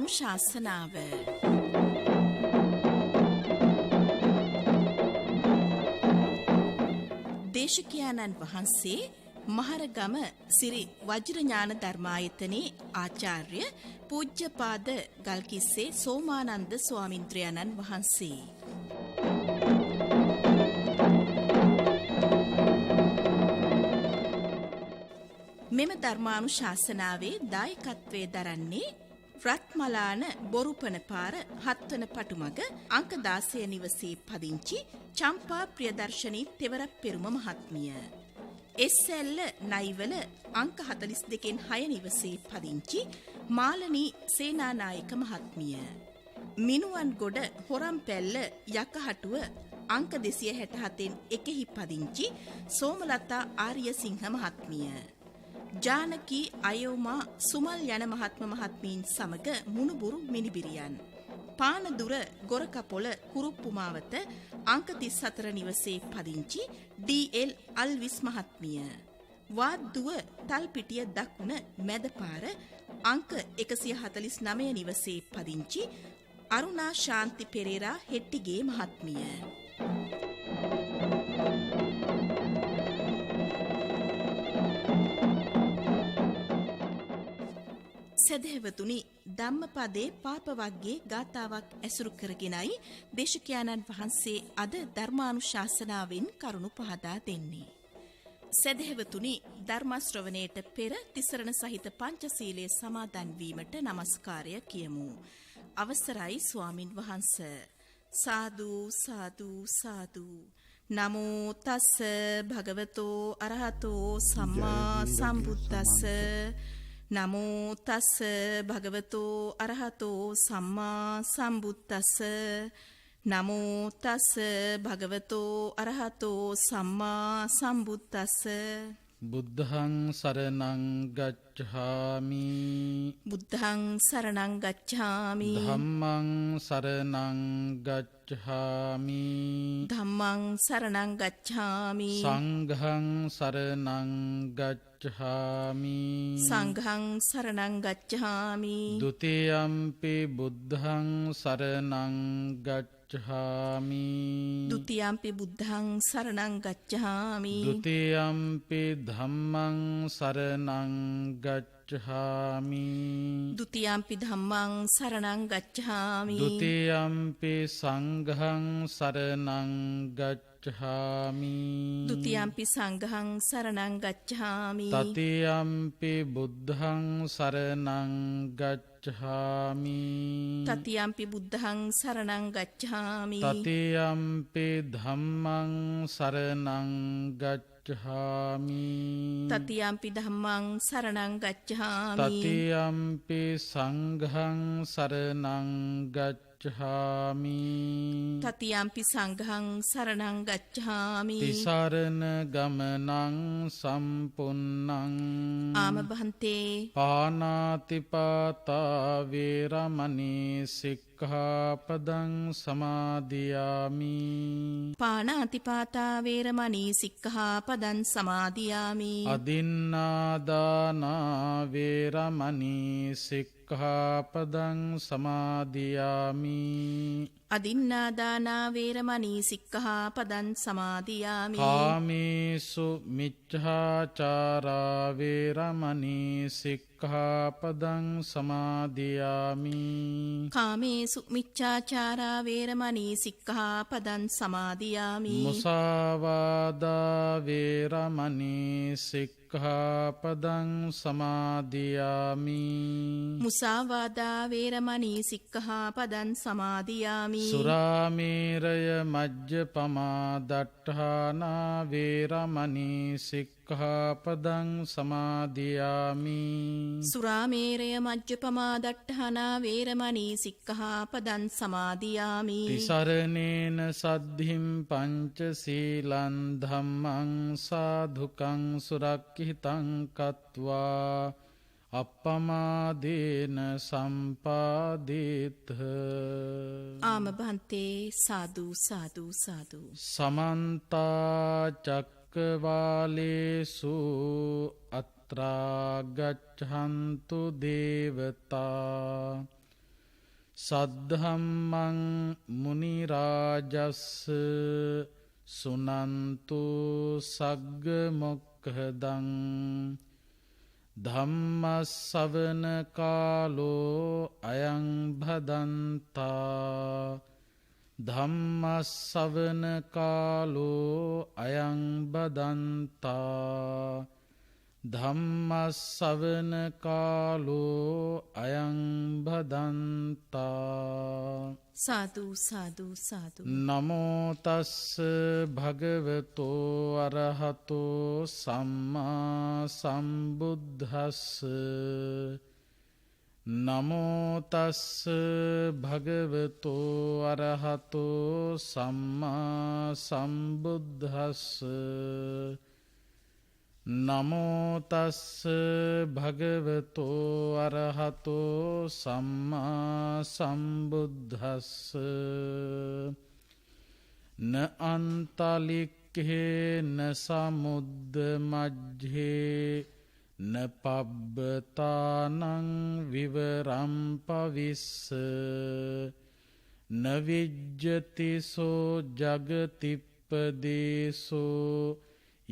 ධර්මානුශාසනාව දේශකයාණන් වහන්සේ මහරගම සිරි වජිරඥාන ධර්මායතනයේ ආචාර්ය පූජ්‍යපාද ගල්කිස්සේ සෝමානන්ද ස්වාමින්ද්‍රයන්න් වහන්සේ. මෙම ධර්මානුශාසනාවේ දායකත්වයේ දරන්නේ රත්මලාන බොරුපන පාර 7 වන පටුමග අංක 16 නිවසේ පදිංචි චම්පා ප්‍රියදර්ශනී තෙවරක් පෙරුම මහත්මිය. එස්.එල්. නයිවල අංක 42 6 නිවසේ පදිංචි මාලනී සේනානායක මහත්මිය. මිනුවන්ගොඩ හොරම්පැල්ල යකහටුව අංක 267 1 පදිංචි සෝමලතා ආර්යසිංහ මහත්මිය. ජානකී අයෝමා සුමල් යන මහත්මීන් සමග මුණුබුරු මිනිබිරියන්. පානදුර ගොරකපොළ කුරුප්පු මාවත අංක 34 නිවසේ පදිංචි ඩී.එල්. අල්විස් මහත්මිය. වාද්දුව තල්පිටිය දකුණ මැදපාර අංක 149 නිවසේ පදිංචි අරුණා ශාන්ති පෙරේරා හෙට්ටිගේ මහත්මිය. සදහැවතුනි, ධම්මපදයේ පාප වර්ගයේ ගාථාවක් ඇසුරු කරගෙනයි දේශකයාණන් වහන්සේ අද ධර්මානුශාසනාවෙන් කරුණු පහදා දෙන්නේ. සදහැවතුනි, ධර්ම ශ්‍රවණයට පෙර තිසරණ සහිත පංචශීලයේ සමාදන් වීමට নমස්කාරය කියමු. අවසරයි ස්වාමින් වහන්සේ. සාදු සාදු සාදු. නමෝ තස්ස භගවතෝ අරහතෝ සම්මා සම්බුද්දස්ස. නමෝ තස්ස භගවතෝ අරහතෝ සම්මා සම්බුද්දස්ස. නමෝ තස්ස භගවතෝ අරහතෝ සම්මා සම්බුද්දස්ස. බුද්ධං සරණං ගච්ඡාමි. බුද්ධං සරණං ගච්ඡාමි. ධම්මං සරණං ගච්ඡාමි. ධම්මං සරණං ගච්ඡාමි. සංඝං සරණං ගච්ඡාමි. සංඝං සරණං ගච්ඡාමි. ဒ ුතියම්පි බුද්ධං සරණං ගච්ඡාමි. ဒ ුතියම්පි බුද්ධං සරණං ගච්ඡාමි. ဒ ුතියම්පි ධම්මං සරණං ගච්ඡාමි. ဒ ුතියම්පි ධම්මං සරණං ගච්ඡාමි. ဒ ුතියම්පි සංඝං සරණං ගච්ඡාමි. ဒ ුතියම්පි සංඝං සරණං ගච්ඡාමි. තතියම්පි බුද්ධං සරණං ගච්ඡාමි. තතියම්පි බුද්ධං සරණං ගච්ඡාමි. තතියම්පි ධම්මං සරණං ගච්ඡාමි. තතියම්පි ධම්මං සරණං ගච්ඡාමි. තතියම්පි සංඝං සරණං ගච්ඡාමි. තතියම්පි සංඝං සරණං ගච්ඡාමි. තිසරණ ගමනං සම්පුන්නං. ආමභන්තේ පානාතිපාතා වේරමණී සික්ඛාපදං සමාදියාමි. පානාතිපාතා වේරමණී සික්ඛාපදං සමාදියාමි. අදින්නාදානා වේරමණී සික්ඛාපදං සමාදියාමි. අදින්නාදානා වේරමණී සික්ඛාපදං සමාදියාමි. කාමේසු මිච්ඡාචාරා වේරමණී සික්ඛාපදං සමාදියාමි. කාමේසු මිච්ඡාචාරා වේරමණී සික්ඛාපදං සමාදියාමි. මුසාවාදා වේරමණී සික්ඛාපදං සමාදියාමි. මුසාවාදා වේරමණී සික්ඛාපදං සමාදියාමි. සුරාමේරය මජ්ජපමා දට්ඨානා වේරමණී සික්ඛාපදං සමාදියාමි. සුරාමේරය මජ්ජපමා දට්ඨානා වේරමණී සික්ඛාපදං සමාදියාමි. තිසරණේන සද්ධිම් පංචශීලං ධම්මං සාධුකං සුරක්ඛිතං කତ୍වා අප්පමාදේන සම්පාදේත. ආමභන්තේ සාදු සාදු සාදු. සමන්ත චක්කවාලේසු අත්‍රා ගච්ඡන්තු දේවතා සද්ධම්මං මුනි රාජස් සුනන්තු සග්ග මොක්ඛදං ධම්මස්සවන කාලෝ අයං භදන්තා ධම්මස්සවන කාලෝ අයං බදන්තා ධම්මස්සවන කාලෝ අයං බදන්තා සාදු සාදු සාදු. නමෝ තස්ස භගවතෝ අරහතෝ සම්මා සම්බුද්දස්ස නමෝ තස්ස භගවතෝ අරහතෝ සම්මා සම්බුද්දස්ස නමෝ තස්ස භගවතෝ අරහතෝ සම්මා සම්බුද්දස්ස න අන්තලික්ඛේ න සමුද්ද මජ්ජේ න පබ්බතානං විවරම් පවිස්ස න විජ්ජති සෝ ජගතිප්පදේසෝ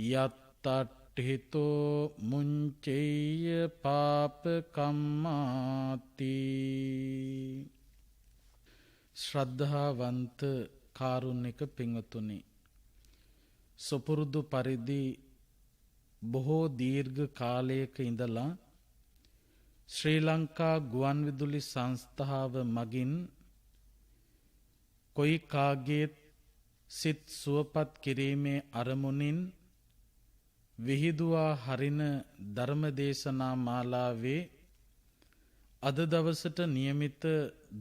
යත්තට්ඨිතෝ මුංචේය පාපකම්මාති. ශ්‍රද්ධාවන්ත කාරුණික පින්වතුනි, සුපුරුදු පරිදි බොහෝ දීර්ඝ කාලයක ඉඳලා ශ්‍රී ලංකා ගුවන්විදුලි සංස්ථාව මගින් කොයි කාගේත් සිත් සුවපත් කිරීමේ අරමුණින් විහිදුවා හරින ධර්මදේශනා මාලාවේ අද දවසට නියමිත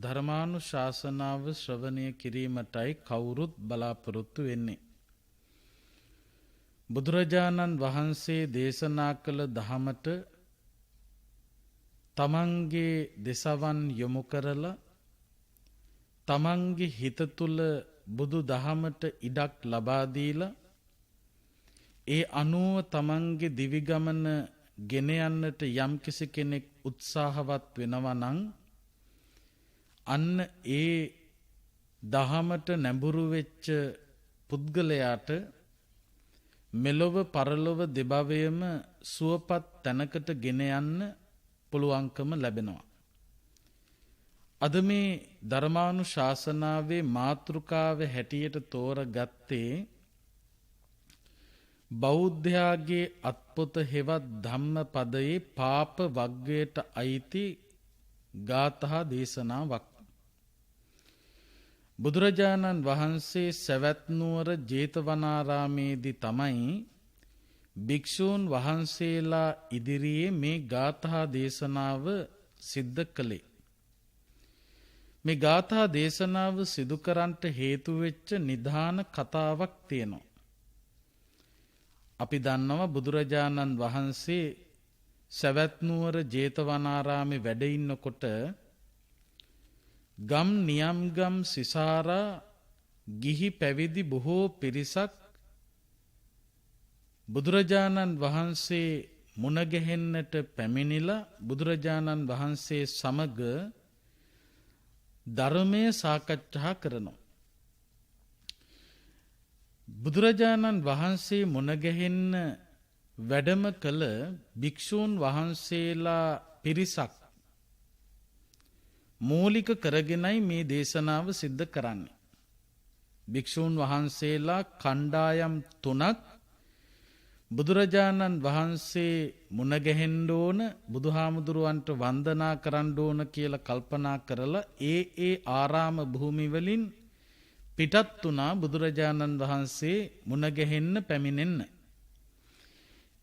ධර්මානුශාසනාව ශ්‍රවණය කිරීමටයි කවුරුත් බලාපොරොත්තු වෙන්නේ. බුදුරජාණන් වහන්සේ දේශනා කළ දහමට තමන්ගේ දෙසවන් යොමු කරලා තමන්ගේ හිත තුළ බුදු දහමට ඉඩක් ලබා දීලා ඒ අනුව තමන්ගේ දිවිගමන ගෙන යන්නට යම්කිසි කෙනෙක් උත්සාහවත් වෙනවා නම් අන්න ඒ දහමට නැඹුරු වෙච්ච පුද්ගලයාට මෙලොව පරලොව දෙබවයම සුවපත් තැනකට ගෙන යන්න පුළුවන්කම ලැබෙනවා. අද මේ ධර්මානුශාසනාවේ මාතෘකාව හැටියට තෝරගත්තේ බෞද්ධයාගේ අත්පොත හෙවත් ධම්මපදයේ පාප වග්ගයට අයිති ගාථා දේශනාවක්. බුදුරජාණන් වහන්සේ සවැත් නුවර ජේතවනාරාමේදී තමයි භික්ෂූන් වහන්සේලා ඉදිරියේ මේ ගාථා දේශනාව සිද්ධ කළේ. මේ ගාථා දේශනාව සිදු කරන්නට හේතු වෙච්ච නිධාන කතාවක් තියෙනවා. අපි දන්නවා බුදුරජාණන් වහන්සේ සවැත් නුවර ජේතවනාරාමේ වැඩ ඉන්නකොට ගම් නියම්ගම් සිසාරා ගිහි පැවිදි බොහෝ පිරිසක් බුදුරජාණන් වහන්සේ මුණගැහෙන්නට පැමිණිලා බුදුරජාණන් වහන්සේ සමග ධර්මය සාකච්ඡා කරනවා. බුදුරජාණන් වහන්සේ මුණගැහෙන්න වැඩම කළ භික්ෂූන් වහන්සේලා පිරිසක් මූලික කරගෙනයි මේ දේශනාව සිද්ධ කරන්නේ. භික්ෂූන් වහන්සේලා කණ්ඩායම් 3ක් බුදුරජාණන් වහන්සේ මුණගැහෙන්න ඕන, බුදුහාමුදුරුවන්ට වන්දනා කරන්න ඕන කියලා කල්පනා කරලා ඒ ආරාම භූමි වලින් පිටත් වුණා බුදුරජාණන් වහන්සේ මුණගැහෙන්න පැමිණෙන්න.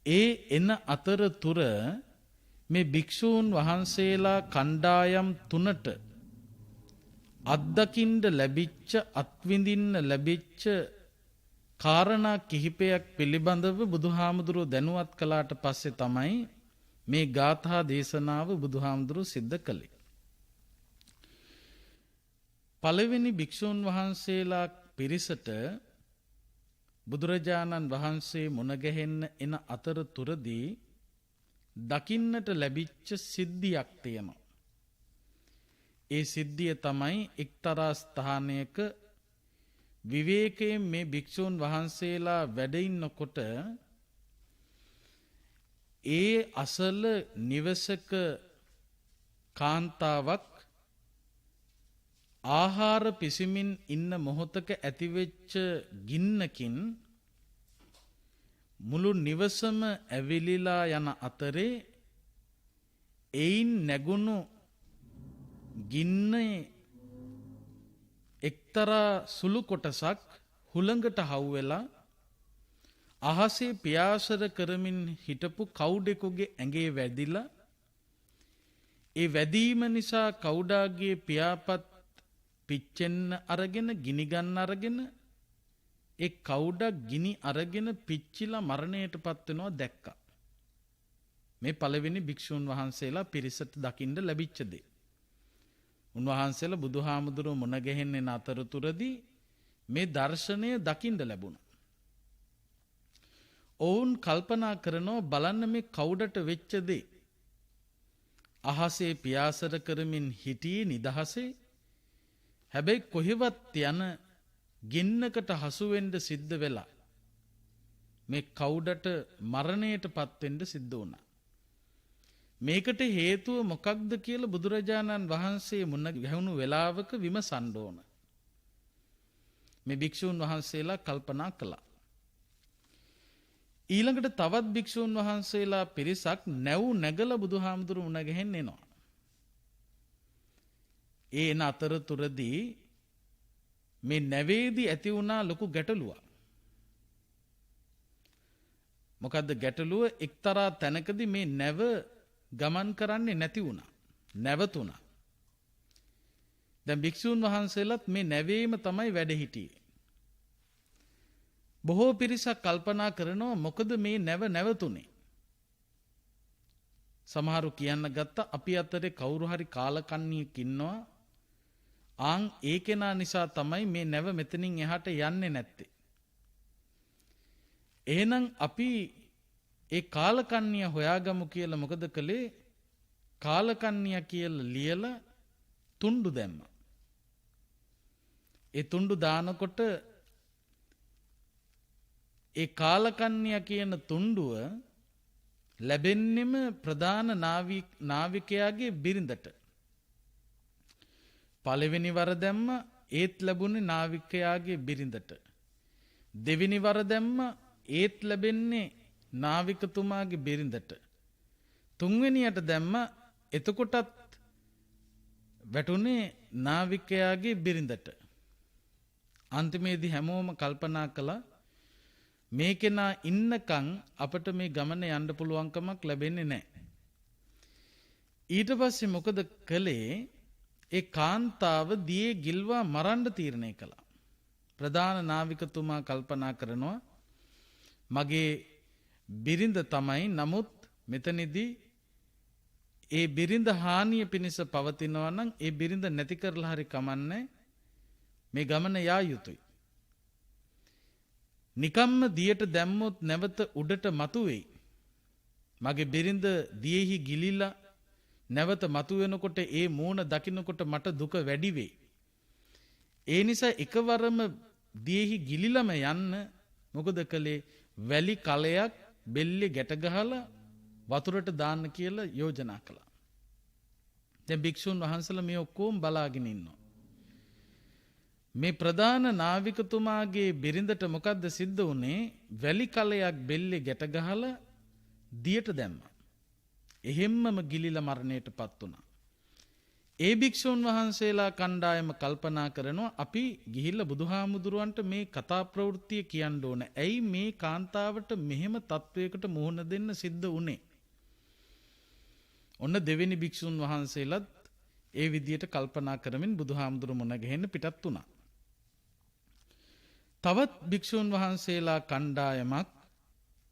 ඒ එන අතරතුර මේ භික්ෂූන් වහන්සේලා කණ්ඩායම් 3ට අත්දකින්න ලැබිච්ච, අත්විඳින්න ලැබිච්ච කාරණා කිහිපයක් පිළිබඳව බුදුහාමුදුරුවෝ දැනුවත් කළාට පස්සේ තමයි මේ ගාථා දේශනාව බුදුහාමුදුරුවෝ සිද්ධ කළේ. පළවෙනි භික්ෂූන් වහන්සේලා පිරිසට බුදුරජාණන් වහන්සේ මුණගැහෙන්න එන අතරතුරදී දකින්නට ලැබිච්ච සිද්ධියක් තියෙනවා. ඒ සිද්ධිය තමයි එක්තරා ස්ථානයක විවේකයෙන් මේ භික්ෂූන් වහන්සේලා වැඩ ඉන්නකොට ඒ අසල නිවසක කාන්තාවක් ආහාර පිසිමින් ඉන්න මොහොතක ඇතිවෙච්ච ගින්නකින් මුළු නිවසම ඇවිලිලා යන අතරේ එයින් නැගුණු ගින්නේ එක්තරා සුළු කොටසක් හුළඟට හවුවෙලා අහසේ පියාසර කරමින් හිටපු කවුඩෙකුගේ ඇඟේ වැදිලා ඒ වැදීම නිසා කවුඩාගේ පියාපත් පිච්චෙන්න අරගෙන ගිනිගන්න අරගෙන ඒ කවුඩක් ගිනි අරගෙන පිච්චිලා මරණයට පත්වෙනවා දැක්කා. මේ පළවෙනි භික්ෂූන් වහන්සේලා පිරිසට දකින්න ලැබිච්ච දේ. උන්වහන්සේලා බුදුහාමුදුරුවෝ මුණ ගැහෙන්නේ අතරතුරදී මේ දර්ශනය දකින්න ලැබුණා. ඔවුන් කල්පනා කරනවා බලන්න මේ කවුඩට වෙච්ච දේ. අහසේ පියාසර කරමින් හිටියේ නිදහසේ. හැබැයි කොහෙවත් යන ගින්නකට හසු වෙන්න සිද්ධ වෙලා මේ කවුඩට මරණයට පත් වෙන්න සිද්ධ වුණා. මේකට හේතුව මොකක්ද කියලා බුදුරජාණන් වහන්සේ මුණ ගැහුණු වෙලාවක විමසන්න ඕන. මේ භික්ෂූන් වහන්සේලා කල්පනා කළා. ඊළඟට තවත් භික්ෂූන් වහන්සේලා පිරිසක් නැව් නැගලා බුදුහාමුදුරුවෝ මුණ ගැහෙන්න එනවා. ඒ එන අතරතුරදී මේ නැවේදී ඇති වුණා ලොකු ගැටලුවක්. මොකද්ද ගැටලුව? එක්තරා තැනකදී මේ නැව ගමන් කරන්නේ නැති වුණා. නැවතුණා. දැන් භික්ෂූන් වහන්සේලාත් මේ නැවේම තමයි වැඩ හිටියේ. බොහෝ පිරිසක් කල්පනා කරනවා මොකද මේ නැවතුනේ? සමහරු කියන්න ගත්ත අපි අතරේ කවුරු හරි කාලකන්ණියෙක් ඉන්නවා. ඒ කෙනා නිසා තමයි මේ නැව මෙතනින් එහාට යන්නේ නැත්තේ. එහෙනම් අපි ඒ කාලකන්ණිය හොයාගමු කියලා මොකද කළේ? කාලකන්ණිය කියලා ලියලා තුණ්ඩු දැම්මා. ඒ තුණ්ඩු දානකොට ඒ කාලකන්ණිය කියන තුණ්ඩුව ලැබෙන්නෙම ප්‍රධාන නාවිකයාගේ බිරිඳට. පළවෙනි වර දැම්ම ඒත් ලැබුණේ නාවිකයාගේ බිරිඳට. දෙවෙනි වර දැම්ම ඒත් ලැබෙන්නේ නාවිකතුමාගේ බිරිඳට. තුන්වෙනියට දැම්ම එතකොටත් වැටුනේ නාවිකයාගේ බිරිඳට. අන්තිමේදී හැමෝම කල්පනා කළා මේ කෙනා ඉන්නකම් අපට මේ ගමන යන්න පුළුවන්කමක් ලැබෙන්නේ නැහැ. ඊට පස්සේ මොකද කළේ? ඒ කාන්තාව දියේ ගිල්වා මරන්න තීරණය කළා. ප්‍රධාන නාවිකතුමා කල්පනා කරනවා මගේ බිරිඳ තමයි. නමුත් මෙතනදී ඒ බිරිඳ හානිය පිණිස පවතිනවා නම් ඒ බිරිඳ නැති කරලා හරි කමන්නේ. මේ ගමන යා යුතුයි. නිකම්ම දියට දැම්මොත් නැවත උඩට මතුවේයි. මගේ බිරිඳ දියෙහි ගිලිලා නැවත මතුවෙනකොට ඒ මූණ දකින්නකොට මට දුක වැඩි වෙයි. ඒ නිසා එකවරම දියෙහි ගිලිලම යන්න මොකද කළේ? වැලි කලයක් බෙල්ලේ ගැට ගහලා වතුරට දාන්න කියලා යෝජනා කළා. දැන් භික්ෂුන් වහන්සේලා මේ ඔක්කොම බලාගෙන ඉන්නවා. මේ ප්‍රධාන නාවිකතුමාගේ බිරිඳට මොකද්ද සිද්ධ වුනේ? වැලි කලයක් බෙල්ලේ ගැට ගහලා දියට දැම්මා. එහෙම්මම ගිලිලා මරණයටපත් වුණා. ඒ භික්ෂුන් වහන්සේලා කණ්ඩායම කල්පනා කරනවා අපි ගිහිල්ලා බුදුහාමුදුරුවන්ට මේ කතා ප්‍රවෘත්තිය කියන්න ඕන. ඇයි මේ කාන්තාවට මෙහෙම තත්වයකට මුහුණ දෙන්න සිද්ධ වුනේ? ඔන්න දෙවෙනි භික්ෂුන් වහන්සේලාත් ඒ විදියට කල්පනා කරමින් බුදුහාමුදුරුවෝ මුණ ගැහෙන්න පිටත් වුණා. තවත් භික්ෂුන් වහන්සේලා කණ්ඩායමක්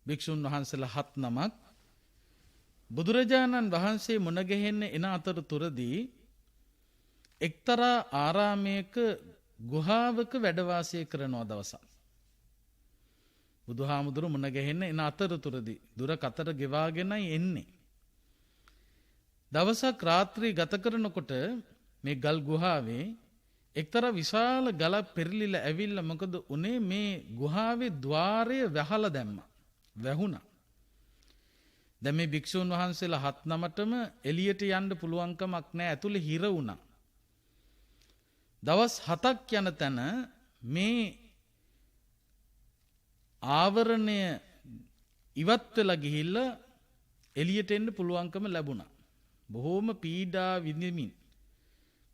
භික්ෂුන් වහන්සේලා 7 නමක් බුදුරජාණන් වහන්සේ මුණ ගැහෙන්න එන අතරතුරදී එක්තරා ආරාමයක ගුහාවක වැඩ වාසය කරනවා දවසක්. බුදුහාමුදුරුවෝ මුණ ගැහෙන්න එන අතරතුරදී දුර කතර ගෙවාගෙනයි එන්නේ. දවසක් රාත්‍රී ගත කරනකොට මේ ගල් ගුහාවේ එක්තරා විශාල ගලක් පෙරලිලා ඇවිල්ලා මොකද උනේ මේ ගුහාවේ ద్వාරය වැහලා දැම්මා. වැහුණා. දැන් මේ භික්ෂුන් වහන්සේලා 7-9ටම එළියට යන්න පුළුවන්කමක් නැහැ. ඇතුලේ හිර වුණා. දවස් 7ක් යන තැන මේ ආවරණය ඉවත් වෙලා ගිහිල්ලා එළියට එන්න පුළුවන්කම ලැබුණා. බොහෝම පීඩා විඳිමින්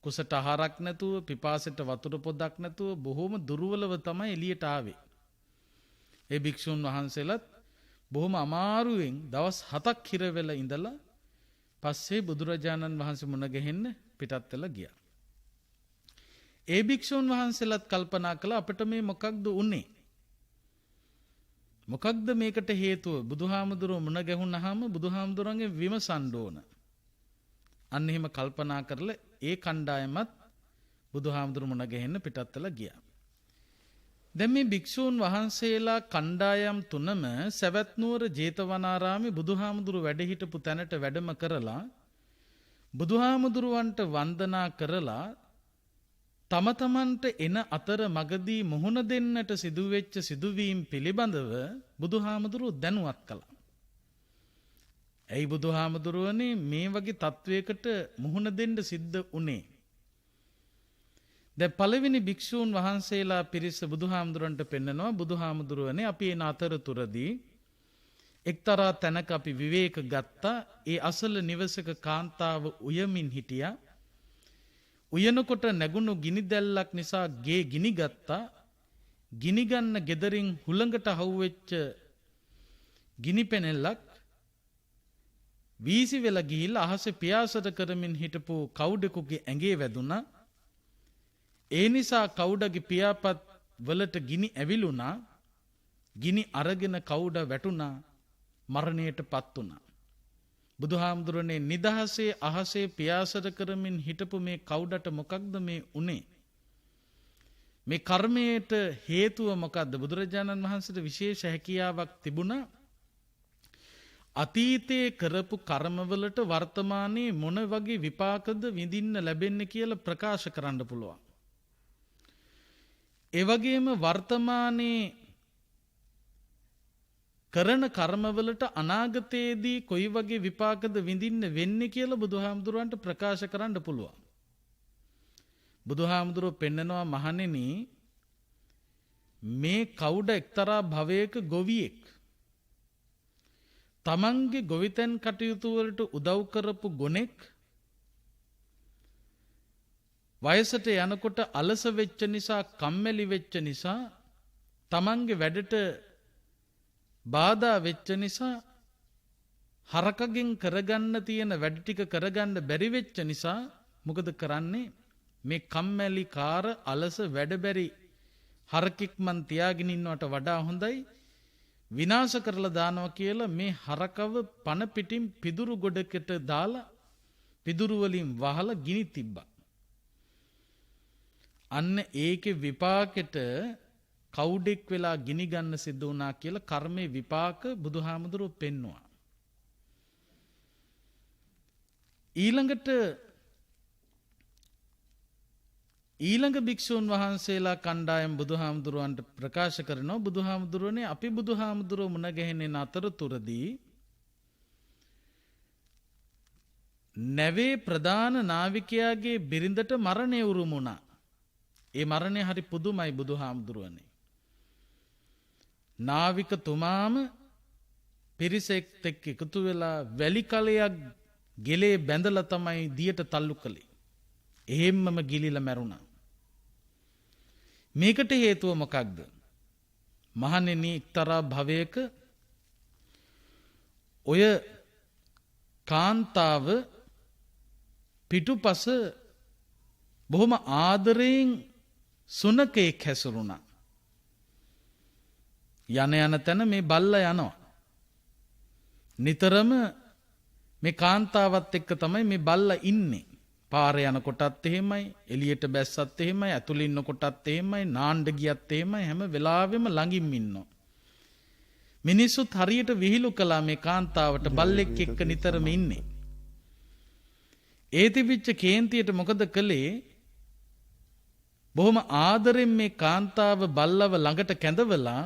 කුසට ආහාරක් නැතුව පිපාසයට වතුර පොදක් නැතුව බොහෝම දුර්වලව තමයි එළියට ආවේ. ඒ භික්ෂුන් වහන්සේලාත් බොහොම අමාරුවෙන් දවස් 7ක් හිර වෙලා ඉඳලා පස්සේ බුදුරජාණන් වහන්සේ මුණ ගැහෙන්න පිටත් වෙලා ගියා. ඒ භික්ෂුන් වහන්සේලාත් කල්පනා කළා අපිට මේ මොකක්ද උනේ? මොකක්ද මේකට හේතුව? බුදුහාමුදුරුවෝ මුණ ගැහුණාම බුදුහාමුදුරන්ගේ විමසන්න ඕන. අන්න එහෙම කල්පනා කරලා ඒ කණ්ඩායමත් බුදුහාමුදුරුවෝ මුණ ගැහෙන්න පිටත් වෙලා ගියා. දැන් මේ භික්ෂූන් වහන්සේලා කණ්ඩායම් තුනම සවැත් නුවර ජේතවනාරාමේ බුදුහාමුදුරුවෝ වැඩ හිටපු තැනට වැඩම කරලා බුදුහාමුදුරුවන්ට වන්දනා කරලා තම තමන්ට එන අතර මගදී මුහුණ දෙන්නට සිදුවෙච්ච සිදුවීම් පිළිබඳව බුදුහාමුදුරුවෝ දැනුවත් කළා. ඇයි බුදුහාමුදුරුවනේ මේ වගේ තත්වයකට මුහුණ දෙන්න සිද්ධ වුණේ? දැන් පළවෙනි භික්ෂූන් වහන්සේලා පිරිස බුදුහාමුදුරන්ට පෙන්නනවා බුදුහාමුදුරුවනේ අපි එන අතරතුරදී එක්තරා තැනක අපි විවේක ගත්තා. ඒ අසල නිවසක කාන්තාව උයමින් හිටියා. උයනකොට නැගුණු ගිනි දැල්ලක් නිසා ගේ ගිනි ගත්තා. ගිනි ගන්න ගෙදරින් හුළඟට හවුවෙච්ච ගිනි පෙනෙල්ලක් වීසි වෙලා ගිහිල්ලා අහසේ පියාසට කරමින් හිටපු කවුඩෙකුගේ ඇඟේ වැදුනා. ඒ නිසා කවුඩගේ පියාපත් වලට ගිනි ඇවිලුණා. ගිනි අරගෙන කවුඩ වැටුණා. මරණයටපත් වුණා. බුදුහාමුදුරනේ නිදහසේ අහසේ පියාසට කරමින් හිටපු මේ කවුඩට මොකක්ද මේ උනේ? මේ කර්මයට හේතුව මොකද්ද? බුදුරජාණන් වහන්සේට විශේෂ හැකියාවක් තිබුණා. අතීතයේ කරපු කර්මවලට වර්තමානයේ මොන වගේ විපාකද විඳින්න ලැබෙන්නේ කියලා ප්‍රකාශ කරන්න පුළුවන්. ඒ වගේම වර්තමානයේ කරන කර්මවලට අනාගතයේදී කොයි වගේ විපාකද විඳින්න වෙන්නේ කියලා බුදුහාමුදුරුවන්ට ප්‍රකාශ කරන්න පුළුවන්. බුදුහාමුදුරුවෝ පෙන්නනවා මහණෙනි මේ කවුඩ එක්තරා භවයක ගොවියෙක්. තමන්ගේ ගොවිතැන් කටයුතු වලට උදව් කරපු ගොනෙක් වයසට යනකොට අලස වෙච්ච නිසා කම්මැලි වෙච්ච නිසා තමන්ගේ වැඩට බාධා වෙච්ච නිසා හරකගෙන් කරගන්න තියෙන වැඩ ටික කරගන්න බැරි වෙච්ච නිසා මොකද කරන්නේ? මේ කම්මැලි කාර අලස වැඩ බැරි හරකෙක් මන් තියාගෙන ඉන්නවට වඩා හොඳයි විනාශ කරලා දානවා කියලා මේ හරකව පන පිටින් පිදුරු ගොඩකට දාලා පිදුරු වලින් වහලා ගිනි තිබ්බා. අන්න ඒකේ විපාකෙට කවුඩෙක් වෙලා ගිනි ගන්න සිද්ධ වුණා කියලා කර්මයේ විපාක බුදුහාමුදුරුවෝ පෙන්නවා. ඊළඟ භික්ෂුන් වහන්සේලා කණ්ඩායම් බුදුහාමුදුරුවන්ට ප්‍රකාශ කරනවා බුදුහාමුදුරුවනේ අපි බුදුහාමුදුරුවෝ මුණ ගැහෙන්නේ අතරතුරදී නැවේ ප්‍රධාන නාවිකයාගේ බිරිඳට මරණය උරුම වුණා. ඒ මරණය හරි පුදුමයි බුදුහාමුදුරුවනේ. නාවිකතුමාම පිරිසෙක් එක්ක එකතු වෙලා වැලි කලයක් ගෙලේ බැඳලා තමයි දියට තල්ලු කළේ. එහෙම්මම ගිලිලා මැරුණා. මේකට හේතුව මොකක්ද? මහණෙනි එක්තරා භවයක ඔය කාන්තාව පිටුපස බොහොම ආදරයෙන් සුනකෙක් හැසිරුණා. යන තැන මේ බල්ලා යනවා. නිතරම මේ කාන්තාවත් එක්ක තමයි මේ බල්ලා ඉන්නේ. පාරේ යන කොටත් එහෙමයි, එළියට බැස්සත් එහෙමයි, ඇතුළේ ඉන්න කොටත් එහෙමයි, නාන්න ගියත් එහෙමයි, හැම වෙලාවෙම ළඟින් ඉන්නවා. මිනිස්සුත් හරියට විහිළු කළා මේ කාන්තාවට බල්ලෙක් එක්ක නිතරම ඉන්නේ. ඒ තිබිච්ච කේන්තියට මොකද කළේ? බොහොම ආදරෙන් මේ කාන්තාව බල්ලව ළඟට කැඳවලා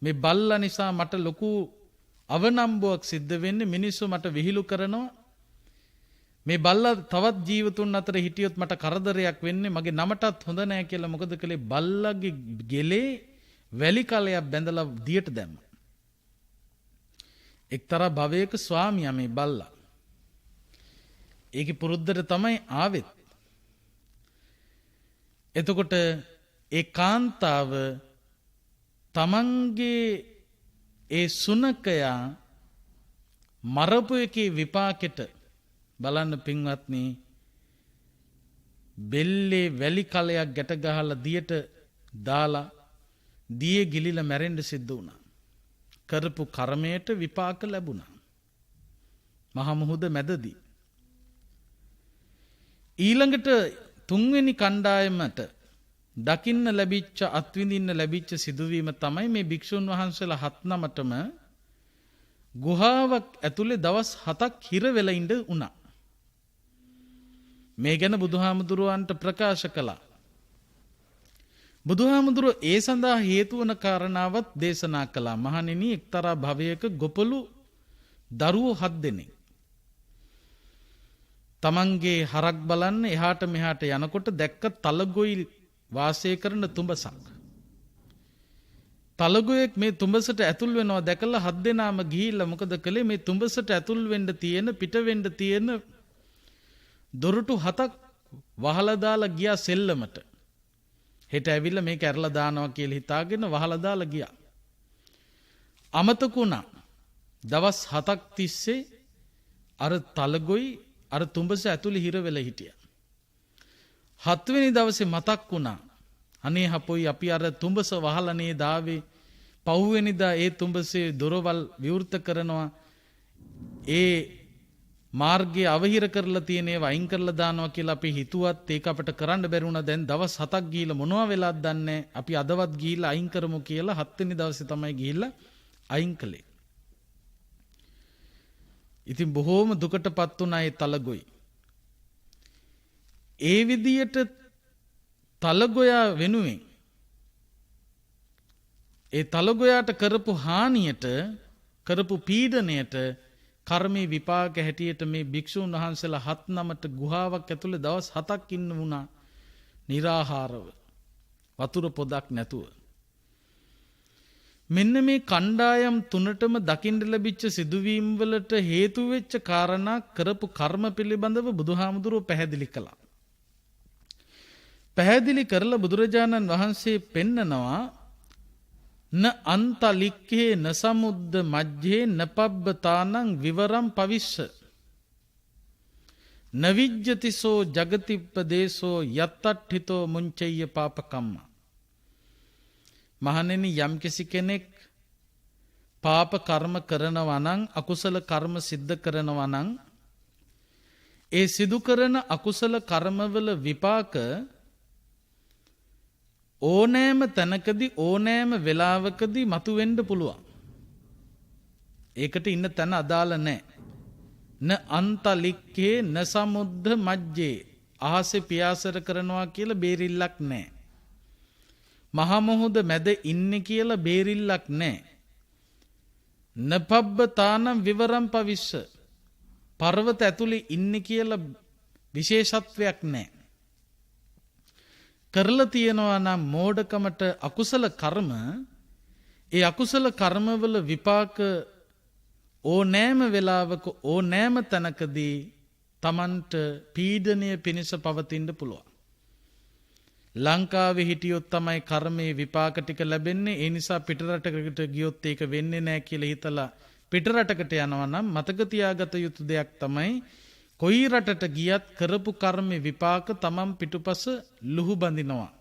මේ බල්ලා නිසා මට ලොකු අවනම්බුවක් සිද්ධ වෙන්නේ, මිනිස්සු මට විහිළු කරනවා, මේ බල්ලා තවත් ජීවතුන් අතර හිටියොත් මට කරදරයක් වෙන්නේ, මගේ නමටත් හොඳ නැහැ කියලා මොකද කළේ? බල්ලගේ ගෙලේ වැලි කලයක් බැඳලා දියට දැම්මා. එක්තරා භවයක ස්වාමියා මේ බල්ලා ඒකේ පුරුද්දට තමයි ආවෙත්. එතකොට ඒ කාන්තාව තමන්ගේ ඒ සුනකයා මරපු එකේ විපාකෙට බලන්න පින්වත්නි, බෙල්ලේ වැලි කලයක් ගැට ගහලා දියට දාලා දියේ ගිලිලා මැරෙන්න සිද්ධ වුණා. කරපු කර්මයට විපාක ලැබුණා මහ මුහුද මැදදී. ඊළඟට තුන්වෙනි කණ්ඩායමට දකින්න ලැබිච්ච, අත්විඳින්න ලැබිච්ච සිදුවීම තමයි මේ භික්ෂුන් වහන්සේලා 7-9ටම ගුහාවක් ඇතුලේ දවස් 7ක් හිර වෙලා ඉඳ උනා. මේ ගැන බුදුහාමුදුරුවන්ට ප්‍රකාශ කළා. බුදුහාමුදුරුවෝ ඒ සඳහා හේතු වන කාරණාවත් දේශනා කළා. මහණෙනි, එක්තරා භවයක ගොපළු දරුවෝ 7 දෙනෙක් තමන්ගේ හරක් බලන්න එහාට මෙහාට යනකොට දැක්ක තලගොයි වාසය කරන තුඹසක්. තලගොයෙක් මේ තුඹසට ඇතුල් වෙනවා දැකලා 7 දෙනාම ගිහිල්ලා මොකද කළේ? මේ තුඹසට ඇතුල් වෙන්න තියෙන, පිට වෙන්න තියෙන දොරටු 7ක් වහලා දාලා ගියා සෙල්ලමට. හෙට ඇවිල්ලා මේක ඇරලා දානවා කියලා හිතාගෙන වහලා දාලා ගියා. අමතක වුණා. දවස් 7ක් තිස්සේ අර තලගොයි අර තුඹස ඇතුලේ හිර වෙලා හිටියා. 7 වෙනි දවසේ මතක් වුණා, අනේ හපොයි අපි අර තුඹස වහලා නේද ආවේ. පහුවෙනිදා ඒ තුඹසේ දොරවල් විවෘත කරනවා, ඒ මාර්ගය අවහිර කරලා තියෙන ඒවා අයින් කරලා දානවා කියලා අපි හිතුවත් ඒක අපිට කරන්න බැරි වුණා. දැන් දවස් 7ක් ගිහිල්ලා මොනවා වෙලාද දන්නේ, අපි අදවත් ගිහිල්ලා අයින් කරමු කියලා 7 වෙනි දවසේ තමයි ගිහිල්ලා අයින් කළේ. ඉතින් බොහෝම දුකටපත් වුණා ඒ තලගොයි. ඒ විදියට තලගොයා වෙනුවෙන් ඒ තලගොයාට කරපු හානියට, කරපු පීඩනයට කර්මී විපාක හැටියට මේ භික්ෂුන් වහන්සේලා 7-9ට ගුහාවක් ඇතුලේ දවස් 7ක් ඉන්න වුණා, निराහාරව, වතුර පොදක් නැතුව. මෙන්න මේ කණ්ඩායම් 3ටම දකින්න ලැබිච්ච සිදුවීම් වලට හේතු වෙච්ච කාරණා, කරපු කර්ම පිළිබඳව බුදුහාමුදුරුවෝ පැහැදිලි කළා. පැහැදිලි කරලා බුදුරජාණන් වහන්සේ පෙන්නනවා, න අන්තලික්කේ න සමුද්ද මජ්ජේ නපබ්බතානං විවරම් පවිස්ස නවිජ්ජතිසෝ ජගතිප්පදේශෝ යත්තට්ඨිතෝ මුංචය්‍ය පාපකම්ම. මහණෙනි, යම්කිසි කෙනෙක් පාප කර්ම කරනවා නම්, අකුසල කර්ම සිද්ධ කරනවා නම්, ඒ සිදු කරන අකුසල කර්මවල විපාක ඕනෑම තැනකදී, ඕනෑම වෙලාවකදී මතුවෙන්න පුළුවන්. ඒකට ඉන්න තැන අදාළ නැහැ. න අන්තලික්කේ න සමුද්ද මජ්ජේ, අහසේ පියාසර කරනවා කියලා බේරිල්ලක් නැහැ. මහා මොහොත මැද ඉන්නේ කියලා බේරිල්ලක් නැහැ. නපබ්බතානම් විවරම් පවිස්ස, පර්වත ඇතුලේ ඉන්නේ කියලා විශේෂත්වයක් නැහැ. කරලා තියෙනවා නම් මෝඩකමට අකුසල කර්ම, ඒ අකුසල කර්මවල විපාක ඕනෑම වෙලාවක, ඕනෑම තැනකදී Tamanට පීඩනය පිණිස පවතින්න පුළුවන්. ලංකාවේ හිටියොත් තමයි කර්මයේ විපාක ටික ලැබෙන්නේ. ඒ නිසා පිටරටකට ගියොත් ඒක වෙන්නේ නැහැ කියලා හිතලා පිටරටකට යනවා නම් මතක තියාගත යුතු දෙයක් තමයි, කොයි රටට ගියත් කරපු කර්මයේ විපාක තමන් පිටුපස ලුහු බඳිනවා.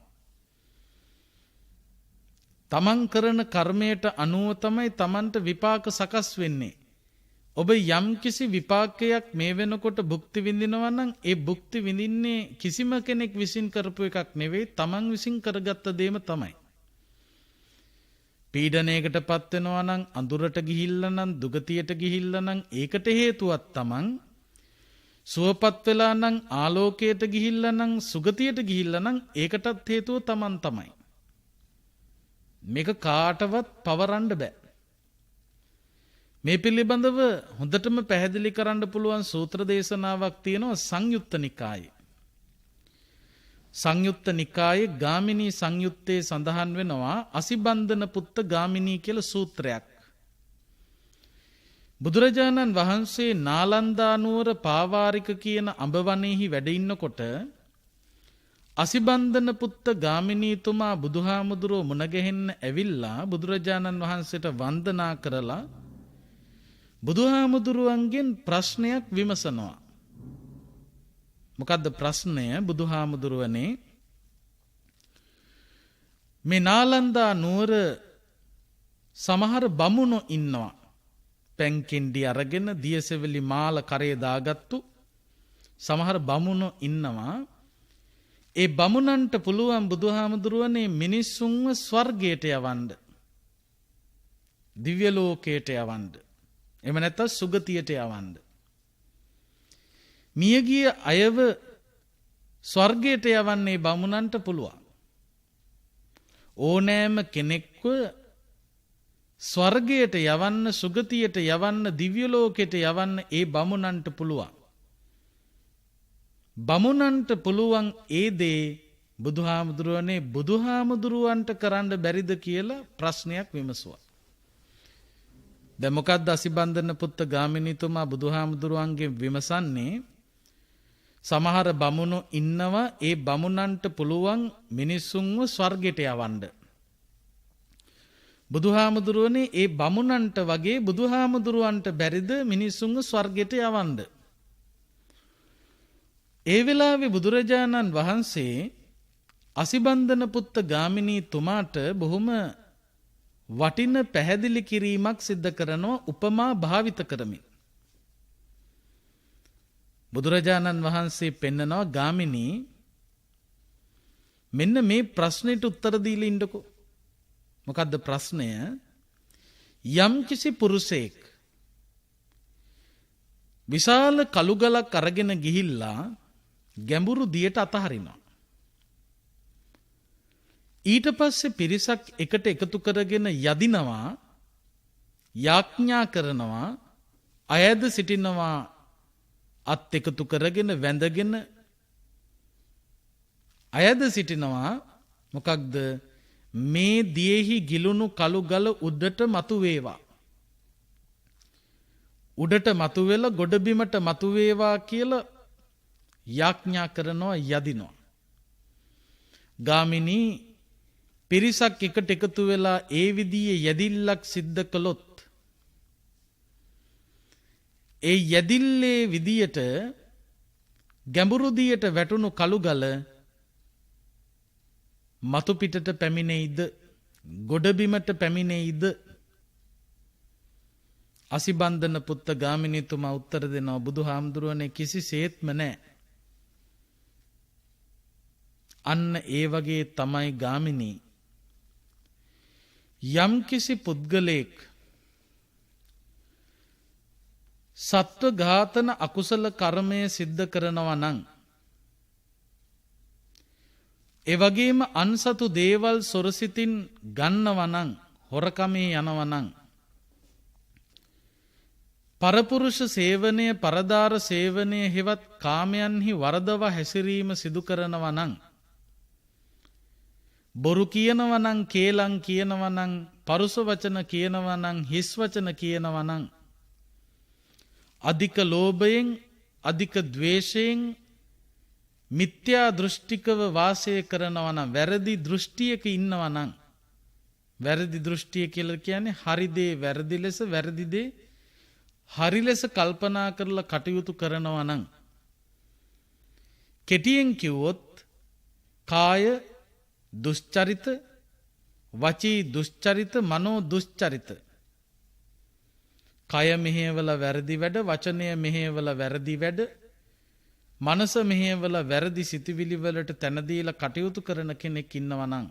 තමන් කරන කර්මයට අනුව තමයි තමන්ට විපාක සකස් වෙන්නේ. ඔබ යම්කිසි විපාකයක් මේ වෙනකොට භුක්ති විඳිනවා නම්, ඒ භුක්ති විඳින්නේ කිසිම කෙනෙක් විසින් කරපු එකක් නෙවෙයි, තමන් විසින් කරගත්ත දේම තමයි. පීඩනයකටපත් වෙනවා නම්, අඳුරට ගිහිල්ලා නම්, දුගතියට ගිහිල්ලා නම්, ඒකට හේතුවක් තමන්. සුවපත් වෙලා නම් ආලෝකයට ගිහිල්ලා නම් සුගතියට ගිහිල්ලා නම් ඒකටත් හේතුව Taman තමයි. මේක කාටවත් පවරන්න බෑ. මේ පිළිබඳව හොඳටම පැහැදිලි කරන්න පුළුවන් සූත්‍ර දේශනාවක් තියෙනවා සංයුත්ත නිකායේ. සංයුත්ත නිකායේ ගාමිනී සංයුත්තේ සඳහන් වෙනවා අසිබන්ධන පුත්ත ගාමිනී කියලා සූත්‍රයක්. බුදුරජාණන් වහන්සේ නාලන්දා නුවර පාවාරික කියන අඹවනේහි වැඩ ඉන්නකොට අසිබන්ධන පුත්ත ගාමිනීතුමා බුදුහාමුදුරුවෝ මුණ ගැහෙන්න ඇවිල්ලා බුදුරජාණන් වහන්සේට වන්දනා කරලා බුදුහාමුදුරුවන්ගෙන් ප්‍රශ්නයක් විමසනවා. මොකද්ද ප්‍රශ්නය? බුදුහාමුදුරුවනේ මේ නාලන්දා නුවර සමහර බමුණෝ ඉන්නවා. පැන්කින්ඩි අරගෙන දියසෙවලි මාල කරේ දාගත්තු සමහර බමුණෝ ඉන්නවා. ඒ බමුණන්ට පුළුවන් බුදුහාමුදුරුවනේ මිනිස්සුන්ව ස්වර්ගයට යවන්න. දිව්‍ය ලෝකයට යවන්න. එහෙම නැත්නම් සුගතියට යවන්න. මියගිය අයව ස්වර්ගයට යවන්නේ බමුණන්ට පුළුවන්. ඕනෑම කෙනෙක්ව ස්වර්ගයට යවන්න, සුගතියට යවන්න, දිව්‍ය ලෝකයට යවන්න ඒ බමුණන්ට පුළුවන්. බමුණන්ට පුළුවන් ඒ දේ බුදුහාමුදුරුවනේ බුදුහාමුදුරුවන්ට කරන්න බැරිද කියලා ප්‍රශ්නයක් විමසුවා. දැන් මොකද්ද අසිබන්ධන පුත්ත ගාමිනීතුමා බුදුහාමුදුරුවන්ගෙන් විමසන්නේ? සමහර බමුණෝ ඉන්නවා ඒ බමුණන්ට පුළුවන් මිනිස්සුන්ව ස්වර්ගයට යවන්න. බුදුහාමුදුරුවනේ ඒ බමුණන්ට වගේ බුදුහාමුදුරුවන්ට බැරිද මිනිස්සුන්ව ස්වර්ගයට යවන්න? ඒ වෙලාවේ බුදුරජාණන් වහන්සේ අසිබන්ධන පුත්ත ගාමිනීතුමාට බොහොම වටින පැහැදිලි කිරීමක් සිද්ධ කරනවා උපමා භාවිත කරමින්. බුදුරජාණන් වහන්සේ පෙන්නනවා ගාමිනී මෙන්න මේ ප්‍රශ්නෙට උත්තර දීලා ඉන්නකෝ. මොකද්ද ප්‍රශ්නය? යම් කිසි පුරුෂයෙක් විශාල කළුගලක් අරගෙන ගිහිල්ලා ගැඹුරු දියට අතහරිනවා. ඊට පස්සේ පිරිසක් එකට එකතු කරගෙන යදිනවා, යාඥා කරනවා, අයද සිටිනවා අත් එකතු කරගෙන වැඳගෙන අයද සිටිනවා. මොකක්ද? මේ දියෙහි ගිලුණු කළු ගල උඩට මතු වේවා. උඩට මතු වෙලා ගොඩබිමට මතු වේවා කියලා යාඥා කරනවා, යදිනවා. ගාමිනී පිරිසක් එකට එකතු වෙලා ඒ විදිහේ යදිල්ලක් සිද්ධ කළොත් ඒ යදිල්ලේ විදියට ගැඹුරු දියට වැටුණු කළුගල මතු පිටට පැමිණෙයිද? ගොඩබිමට පැමිණෙයිද? අසිබන්ධන පුත්ත ගාමිනීතුමා උත්තර දෙනවා බුදුහාමුදුරුවනේ කිසිසේත්ම නැහැ. අන්න ඒ වගේ තමයි ගාමිනී යම් කිසි පුද්ගලයෙක් සත්ව ඝාතන අකුසල කර්මය සිද්ධ කරනවා නම්, ඒ වගේම අන්සතු දේවල් සොරසිතින් ගන්නවා නම්, හොරකමේ යනවා නම්, පරපුරුෂ සේවනය, පරදාර සේවනය හෙවත් කාමයන්හි වරදව හැසිරීම සිදු කරනවා නම්, බොරු කියනවා නම්, කේලම් කියනවා නම්, පරුස වචන කියනවා නම්, හිස් වචන කියනවා නම්, අධික ලෝභයෙන්, අධික ද්වේෂයෙන් මිත්‍යා දෘෂ්ටිකව වාසය කරනවා නම්, වැරදි දෘෂ්ටියක ඉන්නවා නම්, වැරදි දෘෂ්ටිය කියලා කියන්නේ හරි දේ වැරදි ලෙස, වැරදි දේ හරි ලෙස කල්පනා කරලා කටයුතු කරනවා නම්, කෙටියෙන් කිව්වොත් කාය දුෂ්චරිත, වචී දුෂ්චරිත, මනෝ දුෂ්චරිත. කය මෙහෙවල වැරදි වැඩ, වචනය මෙහෙවල වැරදි වැඩ, මනස මෙහෙවල වැරදි සිතිවිලි වලට තැන දීලා කටයුතු කරන කෙනෙක් ඉන්නවා නම්,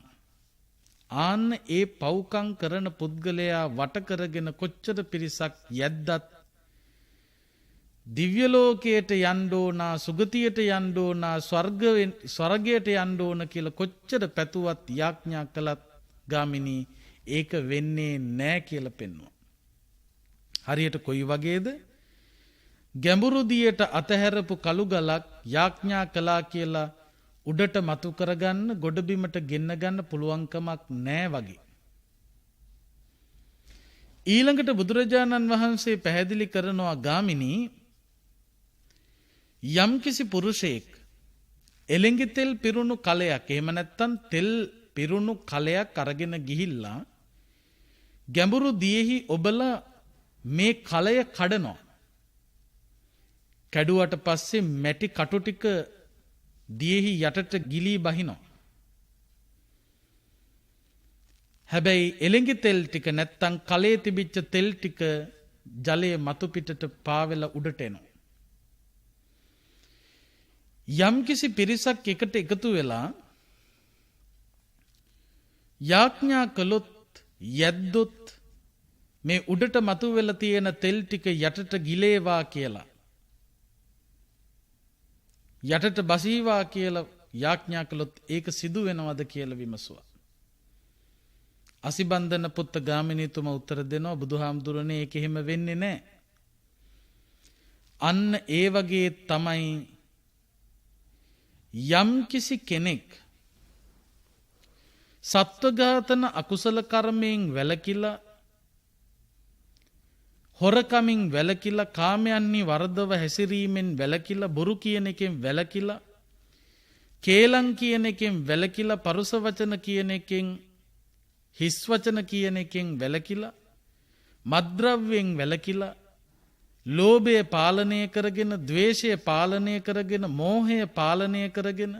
ආන්න ඒ පව්කම් කරන පුද්ගලයා වට කරගෙන කොච්චර පිරිසක් යැද්දත් දිව්‍ය ලෝකයට යන්න ඕන, සුගතියට යන්න ඕන, ස්වර්ගයට යන්න ඕන කියලා කොච්චර පැතුවත් යාඥා කළත් ගාමිනී ඒක වෙන්නේ නැහැ කියලා පෙන්වනවා. හරියට කොයි වගේද? ගැඹුරු දියට අතහැරපු කළු ගලක් යාඥා කළා කියලා උඩට මතු කරගන්න, ගොඩබිමට ගෙන්න ගන්න පුළුවන්කමක් නැහැ වගේ. ඊළඟට බුදුරජාණන් වහන්සේ පැහැදිලි කරනවා ගාමිනී යම්කිසි පුරුෂයෙක් එළඟි තෙල් පිරුණු කලයක් එහෙම නැත්නම් තෙල් පිරුණු කලයක් අරගෙන ගිහිල්ලා ගැඹුරු දියෙහි ඔබලා මේ කලය කඩනවා. කැඩුවට පස්සේ මැටි කටු ටික දියෙහි යටට ගිලී බහිනවා. හැබැයි එළඟි තෙල් ටික නැත්තම් කලයේ තිබිච්ච තෙල් ටික ජලයේ මතු පිටට පාවෙලා උඩට එනවා. යම්කිසි පිරිසක් එකට එකතු වෙලා යාඥා කළොත් යද්දොත් මේ උඩට මතු වෙලා තියෙන තෙල් ටික යටට ගිලේවා කියලා යටට බසීවා කියලා යාඥා කළොත් ඒක සිදු වෙනවද කියලා විමසුවා. අසිබන්ධන පුත්ත ගාමිනීතුමා උත්තර දෙනවා බුදුහාමුදුරනේ ඒක එහෙම වෙන්නේ නැහැ. අන්න ඒ වගේ තමයි යම්කිසි කෙනෙක් සත්වඝාතන අකුසල කර්මයෙන් වැළකීලා, හොරකමින් වැළකීලා, කාමයන්හි වර්ධව හැසිරීමෙන් වැළකීලා, බොරු කියන එකෙන් වැළකීලා, කේලම් කියන එකෙන් වැළකීලා, පරුස වචන කියන එකෙන්, හිස් වචන කියන එකෙන් වැළකීලා, මත්ද්‍රව්‍යයෙන් වැළකීලා, ලෝභය පාලනය කරගෙන, ද්වේෂය පාලනය කරගෙන, මෝහය පාලනය කරගෙන,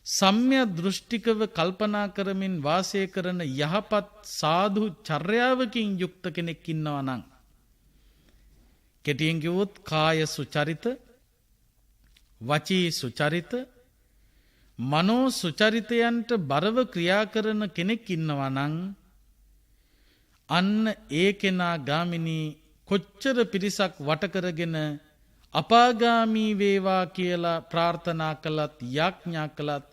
සම්‍යක් දෘෂ්ටිකව කල්පනා කරමින් වාසය කරන යහපත් සාධු චර්යාවකින් යුක්ත කෙනෙක් ඉන්නවා නම්, කෙටියෙන් කිව්වොත් කාය සුචරිත, වචී සුචරිත, මනෝ සුචරිතයන්ට බරව ක්‍රියා කරන කෙනෙක් ඉන්නවා නම්, අන්න ඒ කෙනා ගාමිනී කොච්චර පිරිසක් වට කරගෙන අපාගාමී වේවා කියලා ප්‍රාර්ථනා කළත් යාඥා කළත්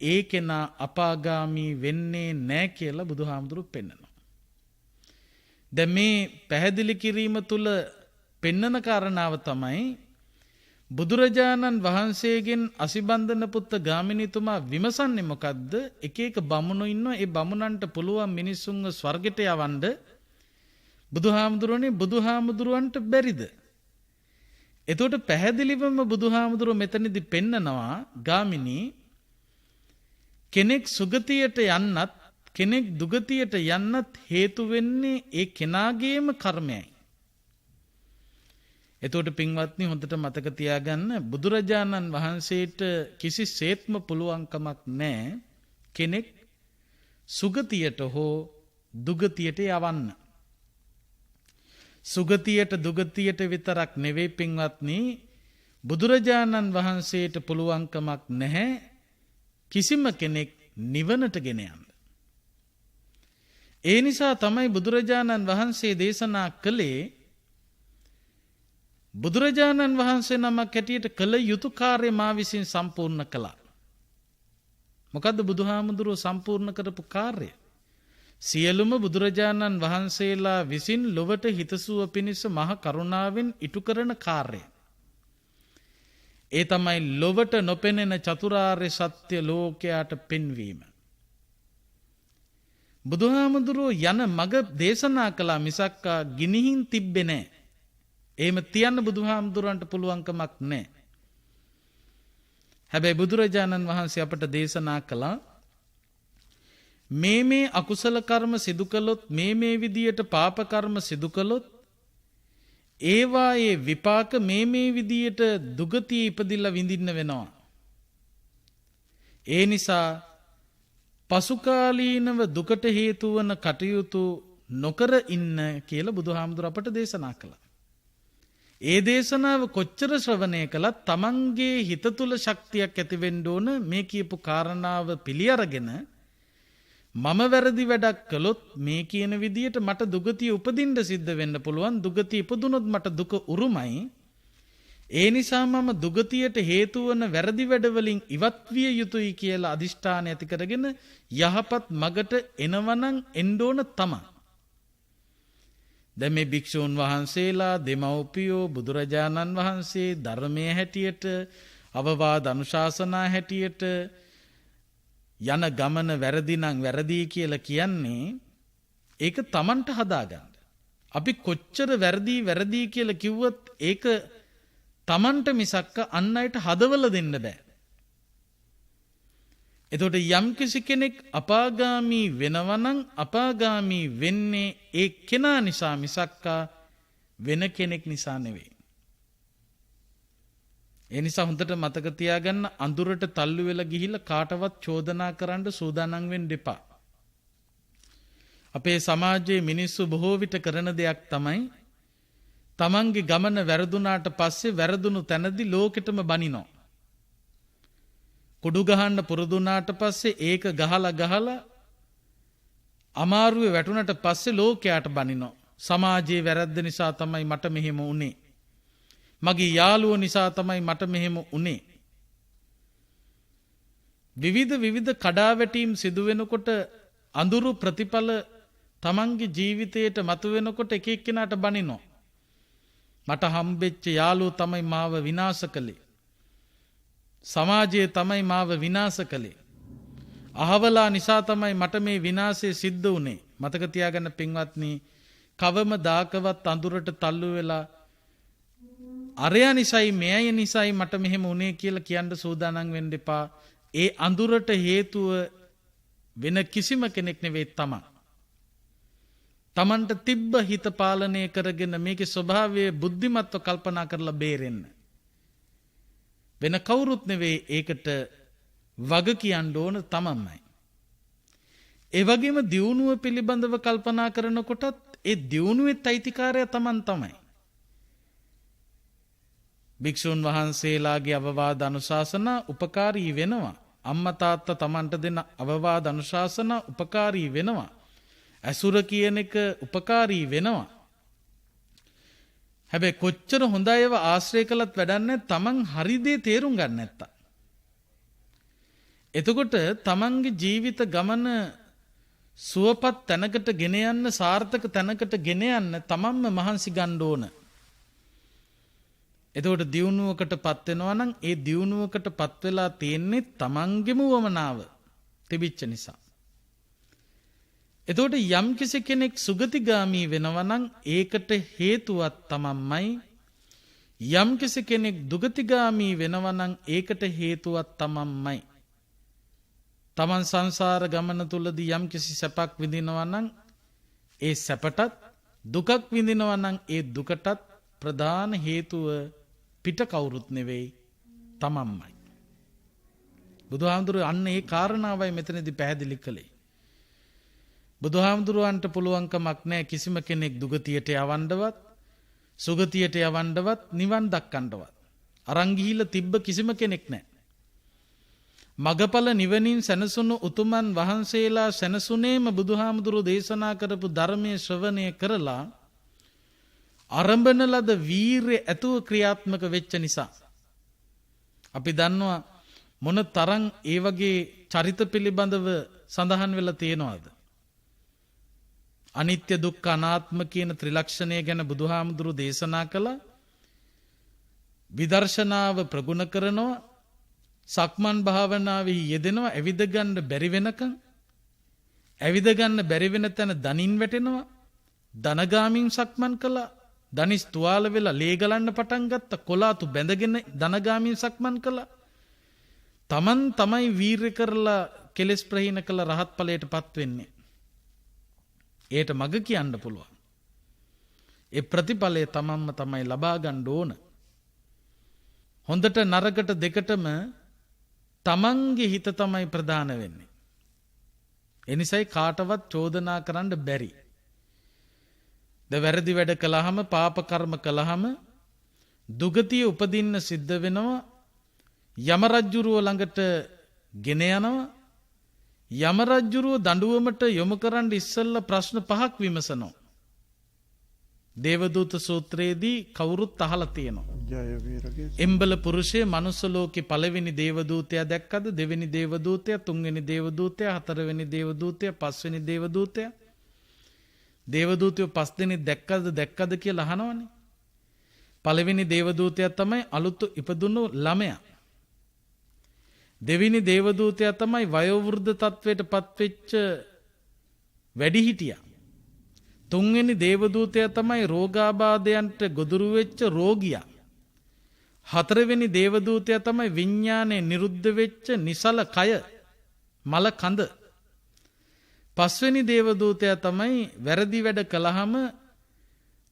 ඒ කෙනා අපාගාමී වෙන්නේ නැහැ කියලා බුදුහාමුදුරුවෝ පෙන්නනවා. දැන් මේ පැහැදිලි කිරීම තුල පෙන්නන කාරණාව තමයි බුදුරජාණන් වහන්සේගෙන් අසිබන්ධන පුත්ත ගාමිනීතුමා විමසන්නේ මොකද්ද? එක එක බමුණු ඉන්නවා. ඒ බමුණන්ට පුළුවන් මිනිස්සුන්ව ස්වර්ගයට යවන්න. බුදුහාමුදුරනේ බුදුහාමුදුරන්ට බැරිද? එතකොට පැහැදිලිවම බුදුහාමුදුරුවෝ මෙතනදී පෙන්නනවා ගාමිනී කෙනෙක් සුගතියට යන්නත් කෙනෙක් දුගතියට යන්නත් හේතු වෙන්නේ ඒ කෙනාගේම කර්මයයි. එතකොට පින්වත්නි හොඳට මතක තියාගන්න බුදුරජාණන් වහන්සේට කිසිසේත්ම පුළුවන්කමක් නැහැ කෙනෙක් සුගතියට හෝ දුගතියට යවන්න. සුගතියට දුගතියට විතරක් නෙවෙයි පින්වත්නි බුදුරජාණන් වහන්සේට පුළුවන්කමක් නැහැ කිසිම කෙනෙක් නිවනට ගෙන යන්න. ඒ නිසා තමයි බුදුරජාණන් වහන්සේ දේශනා කළේ බුදුරජාණන් වහන්සේ නමක් හැටියට කළ යුතු කාර්ය මා විසින් සම්පූර්ණ කළා. මොකද්ද බුදුහාමුදුරුවෝ සම්පූර්ණ කරපු කාර්යය? සියලුම බුදුරජාණන් වහන්සේලා විසින් ලොවට හිතසුව පිණිස මහ කරුණාවෙන් ඉටු කරන කාර්යය. ඒ තමයි ලොවට නොපෙනෙන චතුරාර්ය සත්‍ය ලෝකයට පෙන්වීම. බුදුහාමුදුරුවෝ යන මඟ දේශනා කළා මිසක් ගිනිහින් තිබ්බේ නැහැ. එහෙම තියන්න බුදුහාමුදුරන්ට පුළුවන්කමක් නැහැ. හැබැයි බුදුරජාණන් වහන්සේ අපට දේශනා කළා මේ අකුසල කර්ම සිදු කළොත් මේ විදියට පාප කර්ම සිදු කළොත් ඒවායේ විපාක මේ විදියට දුගතිය ඉපදිලා විඳින්න වෙනවා. ඒ නිසා පසුකාලීනව දුකට හේතු වන කටයුතු නොකර ඉන්න කියලා බුදුහාමුදුර අපට දේශනා කළා. ඒ දේශනාව කොච්චර ශ්‍රවණය කළත් තමන්ගේ හිත තුල ශක්තියක් ඇති වෙන්න ඕන මේ කියපු කාරණාව පිළි අරගෙන මම වැරදි වැඩක් කළොත් මේ කියන විදියට මට දුගතිය උපදින්න සිද්ධ වෙන්න පුළුවන්. දුගතිය ඉපදුනොත් මට දුක උරුමයි. ඒ නිසා මම දුගතියට හේතු වන වැරදි වැඩවලින් ඉවත් විය යුතුයි කියලා අදිෂ්ඨාන ඇති කරගෙන යහපත් මගට එනවනම් එන්න ඕන තමයි. දැන් මේ භික්ෂූන් වහන්සේලා, දෙමව්පියෝ, බුදුරජාණන් වහන්සේ ධර්මයේ හැටියට, අවවාද අනුශාසනා හැටියට යන ගමන වැරදි නම් වැරදි කියලා කියන්නේ ඒක Tamanට හදාගන්න. අපි කොච්චර වැරදි කියලා කිව්වත් ඒක Tamanට මිසක්ක අන් අයට හදවල දෙන්න බෑ. එතකොට යම් කිසි කෙනෙක් අපාගාමී වෙනවනම් අපාගාමී වෙන්නේ ඒ කෙනා නිසා මිසක්කා වෙන කෙනෙක් නිසා නෙවෙයි. ඒ නිසා හොඳට මතක තියාගන්න, අඳුරට තල්ලු වෙලා ගිහිල්ලා කාටවත් චෝදනා කරන්න සූදානම් වෙන්න එපා. අපේ සමාජයේ මිනිස්සු බොහෝ විට කරන දෙයක් තමයි තමන්ගේ ගමන වැරදුනාට පස්සේ වැරදුණු තැනදී ලෝකෙටම බනිනවා. කුඩු ගහන්න පුරුදුනාට පස්සේ ඒක ගහලා අමාරුවේ වැටුණට පස්සේ ලෝකයට බනිනවා. සමාජයේ වැරද්ද නිසා තමයි මට මෙහෙම වුනේ. මගේ යාළුවෝ නිසා තමයි මට මෙහෙම වුනේ. විවිධ කඩාවැටීම් සිදු වෙනකොට අඳුරු ප්‍රතිඵල තමන්ගේ ජීවිතයට මතුවෙනකොට එක එක්කෙනාට බනිනවා. මට හම්බෙච්ච යාළුවෝ තමයි මාව විනාශ කළේ. සමාජයේ තමයි මාව විනාශ කළේ. අහවලා නිසා තමයි මට මේ විනාශය සිද්ධ වුනේ. මතක තියාගන්න පින්වත්නි, කවමදාකවත් අඳුරට තල්ලු වෙලා අරයා නිසයි මෙයයි නිසයි මට මෙහෙම වුනේ කියලා කියන්න සූදානම් වෙන්න එපා. ඒ අඳුරට හේතුව වෙන කිසිම කෙනෙක් නෙවෙයි තමන්. තමන්ට තිබ්බ හිත පාලනය කරගෙන මේකේ ස්වභාවය බුද්ධිමත්ව කල්පනා කරලා බේරෙන්න. වෙන කවුරුත් නෙවෙයි ඒකට වග කියන්න ඕන තමන්මයි. ඒ වගේම දියුණුව පිළිබඳව කල්පනා කරනකොටත් ඒ දියුණුවේ අයිතිකාරය තමන් තමයි. භික්ෂුන් වහන්සේලාගේ අවවාද අනුශාසනා උපකාරී වෙනවා. අම්මා තාත්තා තමන්ට දෙන අවවාද අනුශාසනා උපකාරී වෙනවා. ඇසුර කියන එක උපකාරී වෙනවා. හැබැයි කොච්චර හොඳ අයව ආශ්‍රය කළත් වැඩක් නැහැ තමන් හරි දේ තේරුම් ගන්න නැත්තම්. එතකොට තමන්ගේ ජීවිත ගමන සුවපත් තැනකට ගෙන යන්න, සාර්ථක තැනකට ගෙන යන්න තමන්ම මහන්සි ගන්න ඕන. එතකොට දියුණුවකටපත් වෙනවා නම් ඒ දියුණුවකටපත් වෙලා තියෙන්නේ තමන්ගේම වමනාව තිබිච්ච නිසා. එතකොට යම් කිසි කෙනෙක් සුගතිගාමී වෙනවා නම් ඒකට හේතුවක් තමන්මයි. යම් කිසි කෙනෙක් දුගතිගාමී වෙනවා නම් ඒකට හේතුවක් තමන්මයි. තමන් සංසාර ගමන තුලදී යම් කිසි සැපක් විඳිනවා නම් ඒ සැපටත්, දුකක් විඳිනවා නම් ඒ දුකටත් ප්‍රධාන හේතුව පිට කවුරුත් නෙවෙයි තමන්මයි. බුදුහාමුදුරුවෝ අන්න ඒ කාරණාවයි මෙතනදී පැහැදිලි කළේ. බුදුහාමුදුරුවන්ට පුළුවන්කමක් නැහැ කිසිම කෙනෙක් දුගතියට යවන්නවත්, සුගතියට යවන්නවත්, නිවන් දක්කන්නවත්. අරන් ගිහිල්ලා තිබ්බ කිසිම කෙනෙක් නැහැ. මගපල නිවනින් සැනසුණු උතුමන් වහන්සේලා සැනසුනේම බුදුහාමුදුරුවෝ දේශනා කරපු ධර්මයේ ශ්‍රවණය කරලා ආරම්භන ලද වීරිය ඇතුව ක්‍රියාත්මක වෙච්ච නිසා. අපි දන්නවා මොන තරම් ඒ වගේ චරිත පිළිබඳව සඳහන් වෙලා තියෙනවද. අනිත්‍ය දුක්ඛ අනාත්ම කියන ත්‍රිලක්ෂණය ගැන බුදුහාමුදුරුවෝ දේශනා කළා. විදර්ශනාව ප්‍රගුණ කරනවා, සක්මන් භාවනාවේ යෙදෙනවා, ඇවිද ගන්න බැරි වෙනකන්, ඇවිද ගන්න බැරි වෙන තැන දනින් වැටෙනවා, දනගාමින් සක්මන් කළා, දනිස් තුවාල වෙලා ලේ ගලන්න පටන් ගත්ත, කොලාතු බැඳගෙන දනගාමින් සක්මන් කළා. තමන් තමයි වීර්ය කරලා කෙලෙස් ප්‍රහීන කළ රහත් ඵලයටපත් වෙන්නේ. ඒට මග කියන්න පුළුවන්. ඒ ප්‍රතිඵලය තමන්ම තමයි ලබා ගන්න ඕන. හොඳට නරකට දෙකටම තමන්ගේ හිත තමයි ප්‍රධාන වෙන්නේ. එනිසයි කාටවත් චෝදනා කරන්න බැරි. වැරදි වැඩ කළාම, පාප කර්ම කළාම දුගතිය උපදින්න සිද්ධ වෙනවා. යම රජුරුව ළඟට ගෙන යනවා. යම රජ්ජුරුව දඬුවමට යොමු කරන්න ඉස්සෙල්ල ප්‍රශ්න 5ක් විමසනවා. දේවදූත සූත්‍රයේදී කවුරුත් අහලා තියෙනවා. එම්බල පුරුෂය මනුස්ස ලෝකේ පළවෙනි දේවදූතයා දැක්කද? දෙවෙනි දේවදූතයා, තුන්වෙනි දේවදූතයා, හතරවෙනි දේවදූතයා, පස්වෙනි දේවදූතයා. දේවදූතයෝ 5 දෙනෙක් දැක්කද කියලා අහනවනේ. පළවෙනි දේවදූතයා තමයි අලුත් ඉපදුණු ළමයා. දෙවෙනි දේවදූතයා තමයි වයෝවෘද්ධ තත්වයට පත්වෙච්ච වැඩිහිටියා. තුන්වෙනි දේවදූතයා තමයි රෝගාබාධයන්ට ගොදුරු වෙච්ච රෝගියා. හතරවෙනි දේවදූතයා තමයි විඥානයේ නිරුද්ධ වෙච්ච නිසල කය මල කඳ. පස්වෙනි දේවදූතයා තමයි වැරදි වැඩ කළාම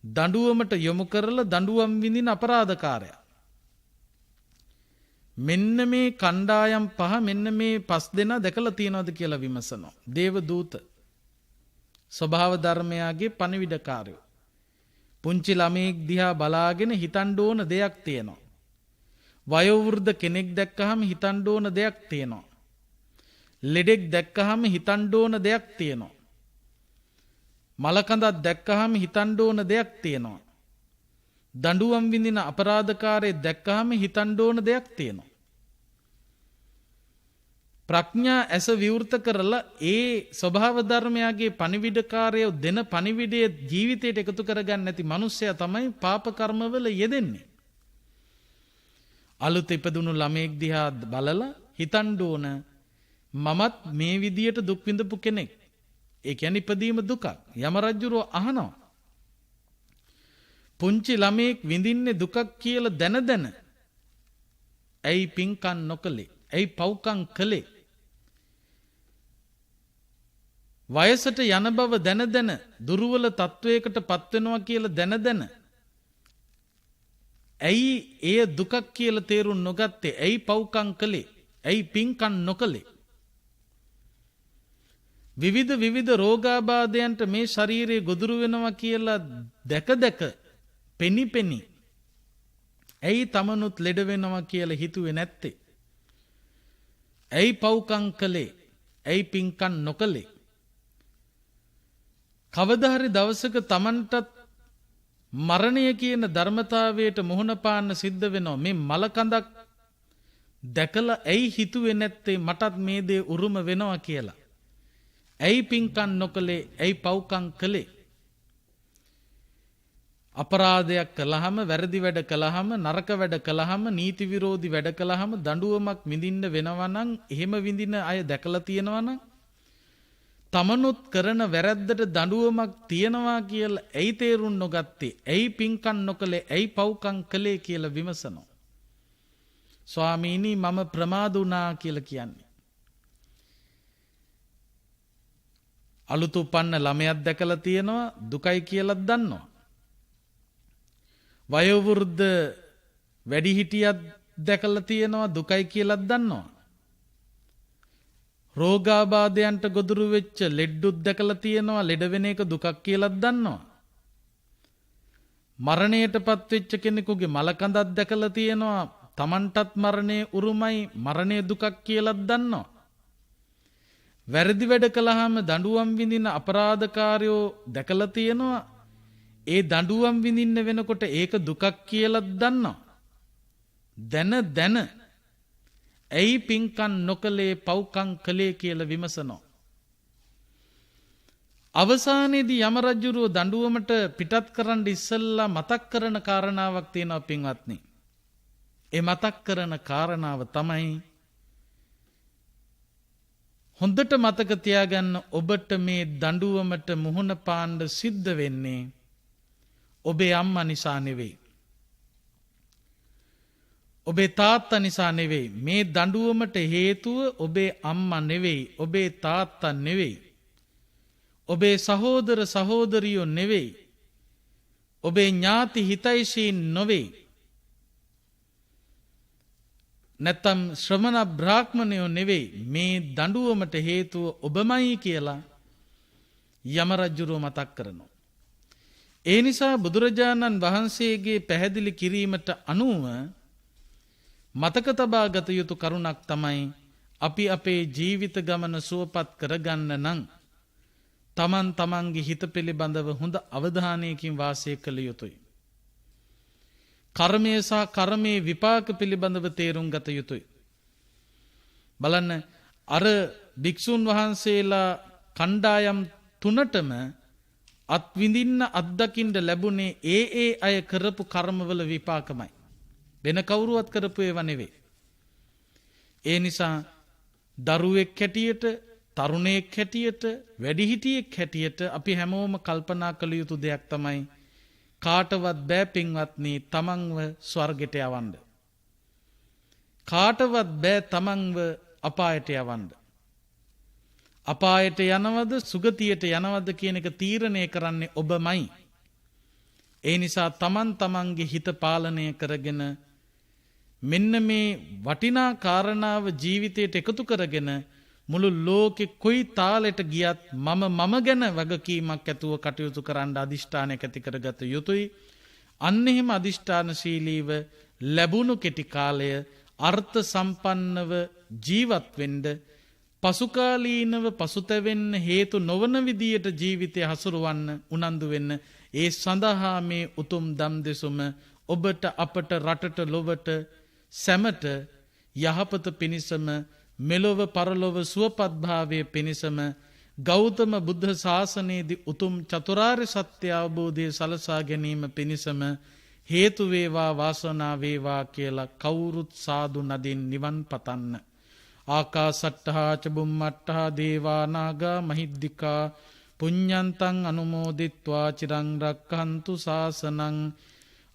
දඬුවමට යොමු කරලා දඬුවම් විඳින අපරාධකාරයා. මෙන්න මේ කණ්ඩායම් 5 මෙන්න මේ 5 දෙනා දැකලා තියනවද කියලා විමසනවා. දේවදූත ස්වභාව ධර්මයාගේ පණිවිඩකාරයෝ. පුංචි ළමයෙක් දිහා බලාගෙන හිතන්න ඕන දෙයක් තියෙනවා. වයෝවෘද්ධ කෙනෙක් දැක්කහම හිතන්න ඕන දෙයක් තියෙනවා. ලෙඩෙක් දැක්කහම හිතන්න ඕන දෙයක් තියෙනවා. මලකඳක් දැක්කහම හිතන්න ඕන දෙයක් තියෙනවා. දඬුවම් විඳින අපරාධකාරයෙක් දැක්කහම හිතන්න ඕන දෙයක් තියෙනවා. ප්‍රඥා ඇස විවෘත කරලා ඒ ස්වභාව ධර්මයාගේ පණිවිඩකාරයෝ දෙන පණිවිඩයේ ජීවිතයට එකතු කරගන්න නැති මිනිස්සයා තමයි පාප කර්මවල යෙදෙන්නේ. අලුත් ඉපදුණු ළමයෙක් දිහා බලලා හිතන්න ඕන මමත් මේ විදියට දුක් විඳපු කෙනෙක්. ඒ කියන්නේ ඉපදීම දුකක්. යම රජුරෝ අහනවා. පුංචි ළමයෙක් විඳින්නේ දුකක් කියලා දැන ඇයි පින්කම් නොකලේ? ඇයි පව්කම් කළේ? වයසට යන බව දැන දුර්වල තත්වයකට පත් වෙනවා කියලා දැන ඇයි එය දුකක් කියලා තේරුම් නොගත්තේ? ඇයි පව්කම් කළේ? ඇයි පින්කම් නොකලේ? විවිධ රෝගාබාධයන්ට මේ ශරීරයේ ගොදුරු වෙනවා කියලා දැක පෙනි ඇයි තමනුත් ලෙඩ වෙනවා කියලා හිතුවේ නැත්තේ? ඇයි පව්කම් කළේ? ඇයි පින්කම් නොකලේ? කවදා හරි දවසක තමන්ටත් මරණය කියන ධර්මතාවයට මුහුණ පාන්න සිද්ධ වෙනවා. මේ මල කඳක් දැකලා ඇයි හිතුවේ නැත්තේ මටත් මේ දේ උරුම වෙනවා කියලා? ඇයි පින්කම් නොකලේ? ඇයි පව්කම් කළේ? අපරාධයක් කළාම, වැරදි වැඩ කළාම, නරක වැඩ කළාම, නීති විරෝධී වැඩ කළාම දඬුවමක් විඳින්න වෙනවා නම්, එහෙම විඳින අය දැකලා තියෙනවා නම්, තමනුත් කරන වැරද්දට දඬුවමක් තියනවා කියලා ඇයි තේරුම් නොගත්තේ? ඇයි පින්කම් නොකලේ? ඇයි පව්කම් කළේ කියලා විමසනවා. ස්වාමීනි මම ප්‍රමාද වුණා කියලා කියන්නේ. අලුත උපන්න ළමයක් දැකලා තියෙනවා දුකයි කියලා දන්නවා. වයෝවෘද්ධ වැඩිහිටියක් දැකලා තියෙනවා දුකයි කියලා දන්නවා. රෝගාබාධයන්ට ගොදුරු වෙච්ච ලෙඩුත් දැකලා තියෙනවා ලෙඩ වෙන එක දුකක් කියලා දන්නවා. මරණයටපත් වෙච්ච කෙනෙකුගේ මලකඳක් දැකලා තියෙනවා තමන්ටත් මරණය උරුමයි මරණය දුකක් කියලා දන්නවා. වැරදි වැඩ කළාම දඬුවම් විඳින අපරාධකාරයෝ දැකලා තියෙනවා ඒ දඬුවම් විඳින්න වෙනකොට ඒක දුකක් කියලා දන්නවා. දැන ඇයි පින්කම් නොකලේ පව්කම් කළේ කියලා විමසනවා. අවසානයේදී යම රජුරෝ දඬුවමට පිටත් කරන්න ඉස්සෙල්ලා මතක් කරන කාරණාවක් තියෙනවා පින්වත්නි. ඒ මතක් කරන කාරණාව තමයි හොඳට මතක තියාගන්න ඔබට මේ දඬුවමට මුහුණ පාන්න සිද්ධ වෙන්නේ ඔබේ අම්මා නිසා නෙවෙයි. ඔබේ තාත්තා නිසා නෙවෙයි. මේ දඬුවමට හේතුව ඔබේ අම්මා නෙවෙයි, ඔබේ තාත්තා නෙවෙයි. ඔබේ සහෝදර සහෝදරියෝ නෙවෙයි. ඔබේ ඥාති හිතයිසීන් නොවේ. නැත්තම් ශ්‍රමණ බ්‍රාහ්මණයෝ නෙවෙයි. මේ දඬුවමට හේතුව ඔබමයි කියලා යම රජුරෝ මතක් කරනවා. ඒ නිසා බුදුරජාණන් වහන්සේගේ පැහැදිලි කිරීමට අනුව මතක තබා ගත යුතු කරුණක් තමයි අපි අපේ ජීවිත ගමන සුවපත් කරගන්න නම් තමන් තමන්ගේ හිත පිළිබඳව හොඳ අවධානයකින් වාසය කළ යුතුයි. කර්මය සහ කර්මයේ විපාක පිළිබඳව තේරුම් ගත යුතුයි. බලන්න අර භික්ෂුන් වහන්සේලා කණ්ඩායම් තුනටම අත්විඳින්න අත්දකින්න ලැබුණේ ඒ අය කරපු කර්මවල විපාකමයි. වෙන කවුරුවත් කරපු ඒවා නෙවෙයි. ඒ නිසා දරුවෙක් හැටියට, තරුණයෙක් හැටියට, වැඩිහිටියෙක් හැටියට අපි හැමෝම කල්පනා කළ යුතු දෙයක් තමයි කාටවත් බෑ පින්වත්නි තමන්ව ස්වර්ගයට යවන්න. කාටවත් බෑ තමන්ව අපායට යවන්න. අපායට යනවද සුගතියට යනවද කියන එක තීරණය කරන්නේ ඔබමයි. ඒ නිසා තමන් තමන්ගේ හිත පාලනය කරගෙන මෙන්න මේ වටිනා කාරණාව ජීවිතයට එකතු කරගෙන මුළු ලෝකෙ කොයි තාලෙට ගියත් මම ගැන වගකීමක් ඇතුව කටයුතු කරන්න අදිෂ්ඨානයක් ඇති කරගත යුතුයි. අන්න එහෙම අදිෂ්ඨානශීලීව ලැබුණු කෙටි කාලය අර්ථ සම්පන්නව ජීවත් වෙන්න, පසුකාලීනව පසුතැවෙන්න හේතු නොවන විදියට ජීවිතය හසුරවන්න උනන්දු වෙන්න. ඒ සඳහා මේ උතුම් දම් දෙසුම ඔබට, අපට, රටට, ලොවට සැමට යහපත පිණිසම, මෙලොව පරලොව සුවපත් භාවයේ පිණිසම, ගෞතම බුද්ධ ශාසනයේදී උතුම් චතුරාර්ය සත්‍ය අවබෝධය සලසා ගැනීම පිණිසම හේතු වේවා, වාසනාව වේවා කියලා කවුරුත් සාදු නදින් නිවන් පතන්න. ආකාසට්ඨා ච බුම්මට්ඨා දේවා නාග මහිද්దికා පුඤ්ඤන්තං අනුමෝදිත්වා චිරං රක්ඛන්තු ශාසනං.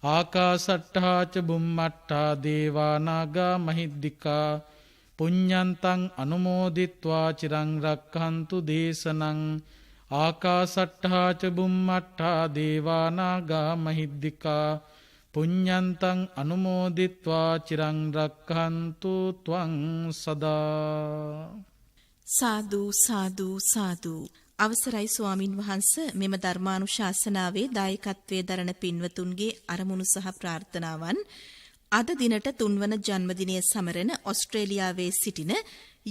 ආකාසට්ඨා ච බුම්මට්ඨා දේවා නාග මහිද්దికා පුඤ්ඤන්තං අනුමෝදිත්වා චිරං රක්ඛන්තු දේශනං. ආකාසට්ඨා ච බුම්මට්ඨා දේවා නාග මහිද්దికා පුඤ්ඤන්තං අනුමෝදිත්වා චිරං රක්ඛන්තු ත්වං සදා. සාදු සාදු සාදු. අවසරයි ස්වාමින් වහන්ස, මෙම ධර්මානුශාසනාවේ දායකත්වයේ දරන පින්වතුන්ගේ අරමුණු සහ ප්‍රාර්ථනාවන් අද දිනට 3 වන ජන්මදිනය සමරන ඔස්ට්‍රේලියාවේ සිටින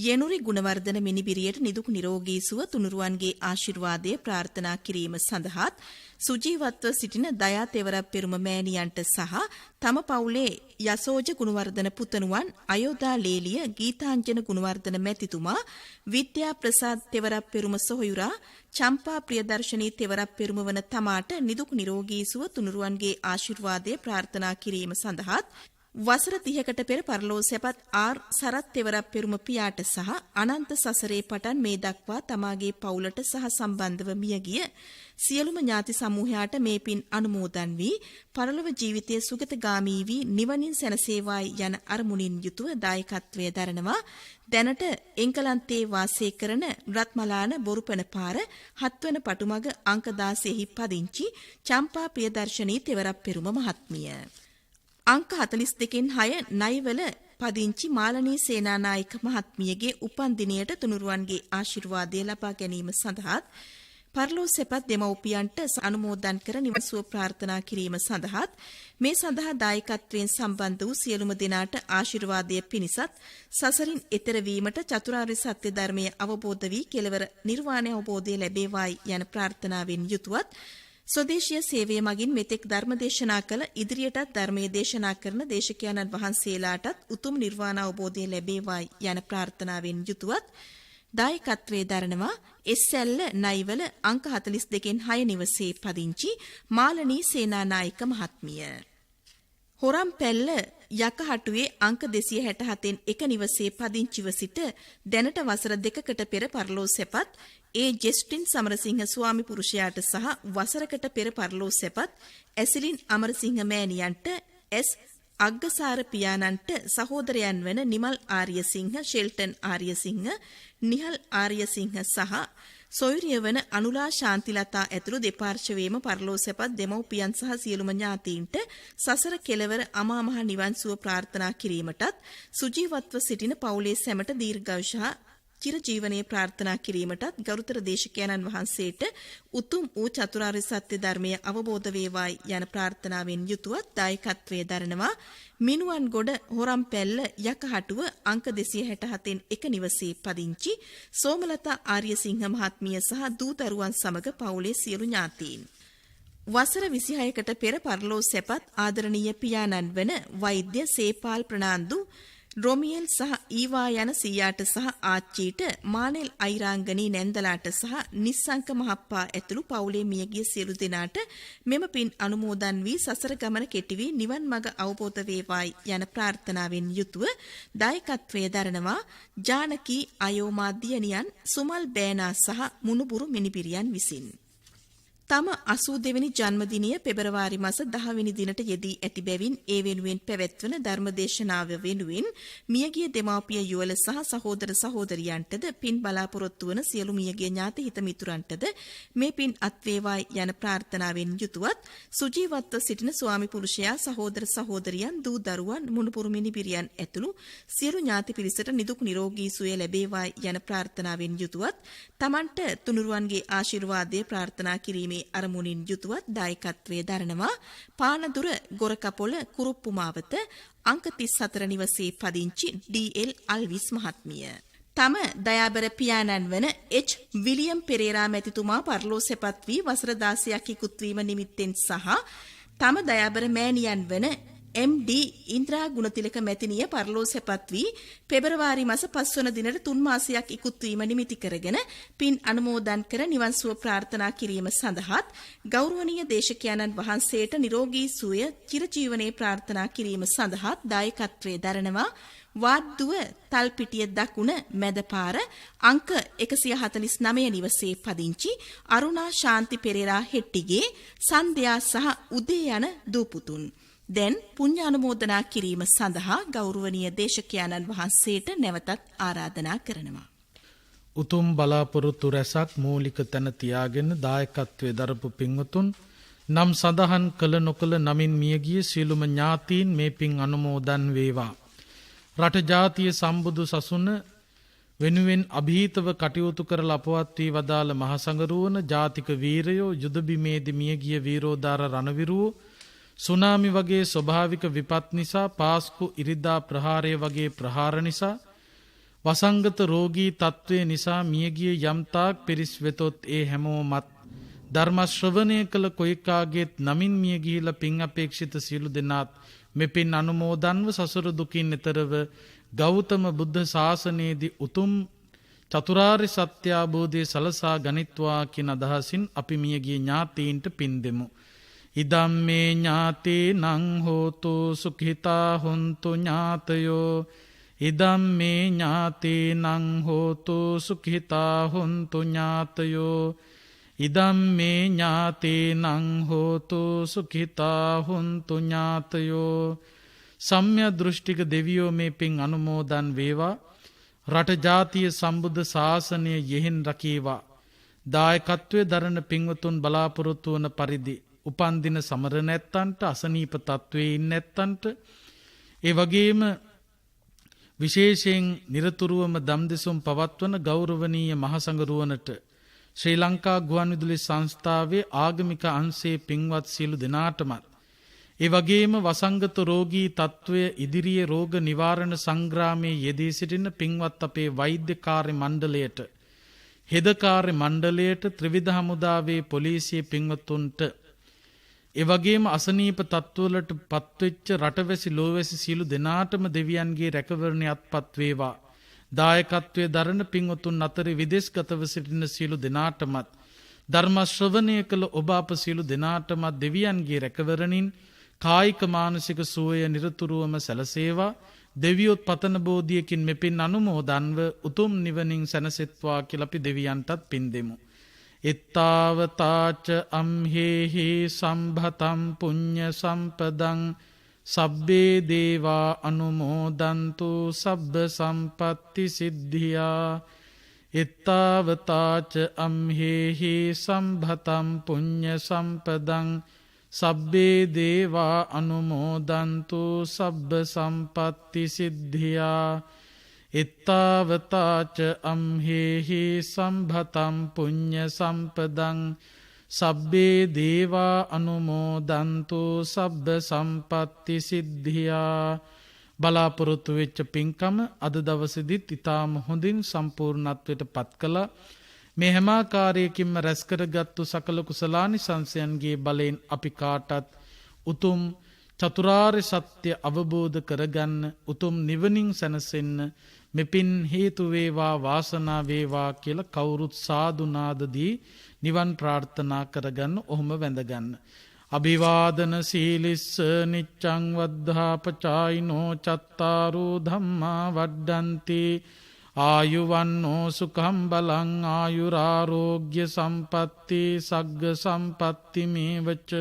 යනුරි ගුණවර්ධන මිනිබිරියට නිදුක් නිරෝගී සුව තුනුරුවන්ගේ ආශිර්වාදය ප්‍රාර්ථනා කිරීම සඳහාත් සුජීවත්ව සිටින දයා තෙවරප්පෙරුම මෑණියන්ට සහ තම පවුලේ යසෝජ ගුණවර්ධන පුතණුවන් අයෝදා ලේලිය ගීතාංජන ගුණවර්ධන මැතිතුමා, විද්‍යා ප්‍රසාද් තෙවරප්පෙරුම සොහොයුරා, චම්පා ප්‍රියදර්ශනී තෙවරප්පෙරුම වන තමාට නිදුක් නිරෝගී සුව තුනුරුවන්ගේ ආශිර්වාදය ප්‍රාර්ථනා කිරීම සඳහාත් වසර 30කට පෙර පරලෝ සැපත් ආර් සරත් තෙවරප්පෙරුම පියාට සහ අනන්ත සසරේ පටන් මේ දක්වා තමාගේ පවුලට සහ සම්බන්ධව මියගිය සියලුම ඥාති සමූහයාට මේ පින් අනුමෝදන් වී පරලොව ජීවිතයේ සුගතගාමී වී නිවනින් සැනසේවායි යන අරමුණින් යුතුව දායකත්වයේ දරනවා. දැනට එංගලන්තයේ වාසය කරන රත්මලාන බොරුපන පාර 7 වන පටුමග අංක 16 පදිංචි චම්පා ප්‍රියදර්ශනී තෙවරප්පෙරුම මහත්මිය. අංක 42න් 6 නයිවල පදිංචි මාලනී සේනානායක මහත්මියගේ උපන් දිනයට තුනුරුවන්ගේ ආශිර්වාදය ලබා ගැනීම සඳහාත් පරලෝ සෙපත් දෙමව්පියන්ට අනුමෝදන් කර නිවන් සුව ප්‍රාර්ථනා කිරීම සඳහාත් මේ සඳහා දායකත්වයෙන් සම්බන්ධ වූ සියලුම දෙනාට ආශිර්වාදය පිණිසත් සසරින් එතර වීමට චතුරාර්ය සත්‍ය ධර්මය අවබෝධ වී කෙලවර නිර්වාණය අවබෝධය ලැබේවායි යන ප්‍රාර්ථනාවෙන් යුතුවත් ස්වදේශීය සේවය මගින් මෙතෙක් ධර්ම දේශනා කළ ඉදිරියටත් ධර්මයේ දේශනා කරන දේශකයන්න් වහන්සේලාටත් උතුම් නිර්වාණ අවබෝධය ලැබේවායි යන ප්‍රාර්ථනාවෙන් යුතුවත් දායකත්වයේ දරනවා එස්.එල්. නයිවල අංක 42න් 6 නිවසේ පදිංචි මාලනී සේනානායක මහත්මිය. හොරම්පැල්ල යකහටුවේ අංක 267න් 1 නිවසේ පදිංචිව සිට දැනට වසර 2කට පෙර පරලෝ සැපත් ඒ ජෙස්ටින් සමරසිංහ ස්වාමි පුරුෂයාට සහ වසරකට පෙර පරලෝ සැපත් ඇසිලින් අමරසිංහ මෑණියන්ට එස් අග්ගසාර පියාණන්ට සහෝදරයන් වන නිමල් ආර්යසිංහ, ෂෙල්ටන් ආර්යසිංහ, නිහල් ආර්යසිංහ සහ සොයුරිය වන අනුලා ශාන්තිලතා ඇතුළු දෙපාර්ශවයේම පරලෝ සැපත් දෙමව්පියන් සහ සියලුම ඥාතීන්ට සසර කෙලවර අමා මහ නිවන් සුව ප්‍රාර්ථනා කිරීමටත් සුජීවත්ව සිටින පවුලේ සැමට දීර්ඝායුෂ චිර ජීවනයේ ප්‍රාර්ථනා කිරීමටත් ගරුතර දේශකයන්න් වහන්සේට උතුම් වූ චතුරාර්ය සත්‍ය ධර්මය අවබෝධ වේවායි යන ප්‍රාර්ථනාවෙන් යුතුවත් දායකත්වයේ දරනවා මිනුවන්ගොඩ හොරම්පැල්ල යකහටුව අංක 267න් එක නිවසේ පදිංචි සෝමලතා ආර්යසිංහ මහත්මිය සහ දූ දරුවන් සමග පවුලේ සියලු ඥාතීන්. වසර 26කට පෙර පරලෝ සැපත් ආදරණීය පියාණන් වන වෛද්‍ය සේපාල් ප්‍රනාන්දු රොමියල් සහ ඊවා යන සීයාට සහ ආච්චීට මානෙල් අයිරාංගනී නැන්දලාට සහ නිස්සංක මහප්පා ඇතුළු පවුලේ මියගිය සියලු දෙනාට මෙම පින් අනුමෝදන් වී සසර ගමන කෙටි වී නිවන් මඟ අවබෝධ වේවායි යන ප්‍රාර්ථනාවෙන් යුතුව දායකත්වයේ දරනවා ජානකී අයෝමා දියණියන් සුමල් බෑනා සහ මුණුබුරු මිනිපිරියන් විසින්. තම 82 වෙනි ජන්මදිනය පෙබරවාරි මාස 10 වෙනි දිනට යෙදී ඇති බැවින් ඒ වෙනුවෙන් පැවැත්වන ධර්මදේශනාව වෙනුවෙන් මියගිය දෙමාපිය යුවල සහ සහෝදර සහෝදරියන්ටද පින් බලාපොරොත්තු වන සියලු මියගිය ඥාති හිත මිතුරන්ටද මේ පින් අත්වේවායි යන ප්‍රාර්ථනාවෙන් යුතුවත් සුජීවත්ව සිටින ස්වාමි පුරුෂයා සහෝදර සහෝදරියන් දූ දරුවන් මුණුපුරු මිනිපිරියන් ඇතුළු සියලු ඥාති පිරිසට නිදුක් නිරෝගී සුවය ලැබේවායි යන ප්‍රාර්ථනාවෙන් යුතුවත් තමන්ට තුනුරුවන්ගේ ආශිර්වාදය ප්‍රාර්ථනා කිරීමේ අරමුණින් යුතුවත් දායකත්වයේ දරනවා පානදුර ගොරකපොළ කුරුප්පු මාවත අංක 34 නිවසේ පදිංචි ඩී.එල්. අල්විස් මහත්මිය. තම දයාබර පියාණන් වන එච්. විලියම් පෙරේරා මැතිතුමා පරලෝ සැපත් වී වසර 16ක් ඉක්ුත් වීම නිමිත්තෙන් සහ තම දයාබර මෑණියන් වන එම්.ඩී. ඉන්ද්‍රා ගුණතිලක මැතිනිය පරලෝ සැපත් වී පෙබරවාරි මාස 5 වන දිනට 3 මාසයක් ඉක්ුත් වීම නිමිති කරගෙන පින් අනුමෝදන් කර නිවන් සුව ප්‍රාර්ථනා කිරීම සඳහාත් ගෞරවනීය දේශකයන්න් වහන්සේට නිරෝගී සුවය චිරජීවනයේ ප්‍රාර්ථනා කිරීම සඳහාත් දායකත්වයේ දරනවා වාද්දුව තල්පිටිය දකුණ මැදපාර අංක 149 නිවසේ පදිංචි අරුණා ශාන්ති පෙරේරා හෙට්ටිගේ සන්ධ්‍යා සහ උදේ යන දූපුතුන්. දැන් පුණ්‍ය අනුමෝදනා කිරීම සඳහා ගෞරවනීය දේශකයන්න් වහන්සේට නැවතත් ආරාධනා කරනවා. උතුම් බලාපොරොත්තු රැසක් මූලික තැන තියාගෙන දායකත්වයේ දරපු පින්වතුන් නම් සඳහන් කළ නොකළ නමින් මියගිය සියලුම ඥාතීන් මේ පින් අනුමෝදන් වේවා. රට ජාතිය සම්බුදු සසුන වෙනුවෙන් අභීතව කටයුතු කරලා අපවත් වී වදාළ මහසඟරුවන ජාතික වීරයෝ යුද බිමේදී මියගිය වීරෝදාර රණවිරුවෝ සුනාමි වගේ ස්වභාවික විපත් නිසා පාස්කු ඉරිදා ප්‍රහාරය වගේ ප්‍රහාර නිසා වසංගත රෝගී තත්ත්වය නිසා මියගිය යම්තාක් පිරිස් වෙතොත් ඒ හැමෝමත් ධර්ම ශ්‍රවණය කළ කොයිකාගේත් නමින් මිය ගිහිලා පින් අපේක්ෂිත සියලු දෙනාත් මෙපින් අනුමෝදන්ව සසර දුකින් එතරව ගෞතම බුද්ධ ශාසනයේදී උතුම් චතුරාර්ය සත්‍ය අවබෝධය සලසා ගනිත්වා කියන අදහසින් අපි මියගිය ඥාතීන්ට පින් දෙමු. ඉදම්මේ ඥාතේ නං හෝතු සුඛිතා හොන්තු ඥාතයෝ ඉදම්මේ ඥාතේ නං හෝතු සුඛිතා හොන්තු ඥාතයෝ ඉදම්මේ ඥාතේ නං හෝතු සුඛිතා හොන්තු ඥාතයෝ. සම්‍යක් දෘෂ්ටික දෙවියෝ මේ පින් අනුමෝදන් වේවා. රට ජාතිය සම්බුද්ධ ශාසනය යෙහින් රකීවා. දායකත්වයේ දරන පින්වතුන් බලාපොරොත්තු වන පරිදි උපන්දින සමර නැත්තන්ට අසනීප තත්ත්වයේ ඉන්න නැත්තන්ට ඒ වගේම විශේෂයෙන් නිරතුරුවම දම්දෙසුම් පවත්වන ගෞරවනීය මහසඟරුවනට ශ්‍රී ලංකා ගුවන්විදුලි සංස්ථාවේ ආගමික අංශයේ පින්වත් සියලු දෙනාටමත් ඒ වගේම වසංගත රෝගී තත්ත්වය ඉදිරියේ රෝග නිවාරණ සංග්‍රාමයේ යෙදී සිටින පින්වත් අපේ වෛද්‍ය කාර්ය මණ්ඩලයට හෙද කාර්ය මණ්ඩලයට ත්‍රිවිධ හමුදාවේ පොලිසිය පින්වතුන්ට එවැගේම අසනීප තත්ත්වවලට පත්වෙච්ච රටවැසි ලෝවැසි සියලු දෙනාටම දෙවියන්ගේ රැකවරණය අත්පත් වේවා. දායකත්වයේ දරන පින්වතුන් අතර විදේශගතව සිටින සියලු දෙනාටමත් ධර්ම ශ්‍රවණය කළ ඔබ අප සියලු දෙනාටමත් දෙවියන්ගේ රැකවරණින් කායික මානසික සුවය නිරතුරුවම සැලසේවා. දෙවියොත් පතන බෝධියකින් මෙපින් අනුමෝදන්ව උතුම් නිවනින් සැනසෙත්වා කියලා අපි දෙවියන්ටත් පින් දෙමු. ඉත්තාවතාච අම්හෙහි සම්භතම් පුඤ්ඤ සම්පදං සබ්බේ දේවා අනුමෝදන්තු සබ්බ සම්පත්ති සිද්ධියා. ඉත්තාවතාච අම්හෙහි සම්භතම් පුඤ්ඤ සම්පදං සබ්බේ දේවා අනුමෝදන්තු සබ්බ සම්පත්ති සිද්ධියා. එත්තාවතාච අම්හෙහි සම්භතම් පුඤ්ඤ සම්පදං සබ්බේ දේවා අනුමෝදන්තු සබ්බ සම්පත්ති සිද්ධියා. බලාපොරොත්තු වෙච්ච පින්කම අද දවසේදීත් ඊටාම හොඳින් සම්පූර්ණත්වයට පත් කළා. මේ හැම ආකාරයකින්ම රැස් කරගත්තු සකල කුසලානිසංසයන්ගේ බලයෙන් අපි කාටත් උතුම් චතුරාර්ය සත්‍ය අවබෝධ කරගන්න, උතුම් නිවනින් සැනසෙන්න මෙපින් හේතු වේවා වාසනා වේවා කියලා කවුරුත් සාදු නාදදී නිවන් ප්‍රාර්ථනා කරගන්න, ඔහොම වැඳගන්න. අභිවාදන සීලිස්ස නිච්ඡං වද්ධාපචායිනෝ චත්තාරෝ ධම්මා වඩ්ඩන්ති ආයුවන්නෝ සුඛං බලං ආයුරාෝග්‍ය සම්පatti සග්ග සම්පatti මේවච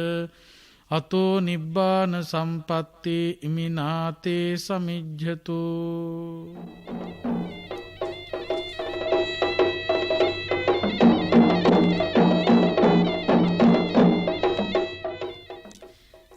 අතෝ නිබ්බාන සම්පatti ඉමිනාතේ සමිජ්ජතු.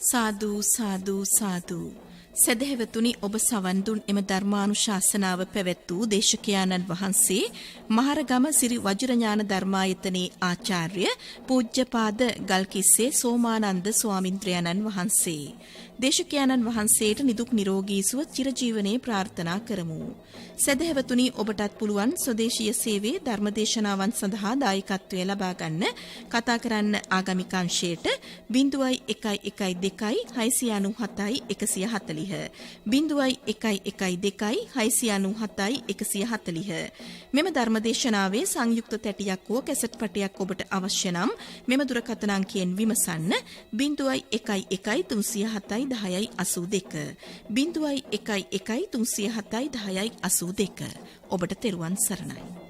සාදු සාදු සාදු. සදහැවතුනි, ඔබ සවන් දුන් එම ධර්මානුශාසනාව පැවැත් වූ දේශකයාණන් වහන්සේ මහරගම සිරි වජිරඥාන ධර්මායතනයේ ආචාර්ය පූජ්‍යපාද ගල්කිස්සේ සෝමානන්ද ස්වාමින්ද්‍රයන්න් වහන්සේ. දේශකයාණන් වහන්සේට නිදුක් නිරෝගී සුව චිරජීවනයේ ප්‍රාර්ථනා කරමු. සදහැවතුනි, ඔබටත් පුළුවන් ස්වදේශීය සේවයේ ධර්මදේශනාවන් සඳහා දායකත්වය ලබා ගන්න. කතා කරන්න ආගමික අංශයට 0112 697 140 0112 697 140. මෙම ධර්මදේශනාවේ සංයුක්ත තැටියක් හෝ කැසට් පටයක් ඔබට අවශ්‍ය නම් මෙම දුරකථන අංකයෙන් විමසන්න. 0111 307 1082 0111 307 1082. ඔබට තෙරුවන් සරණයි.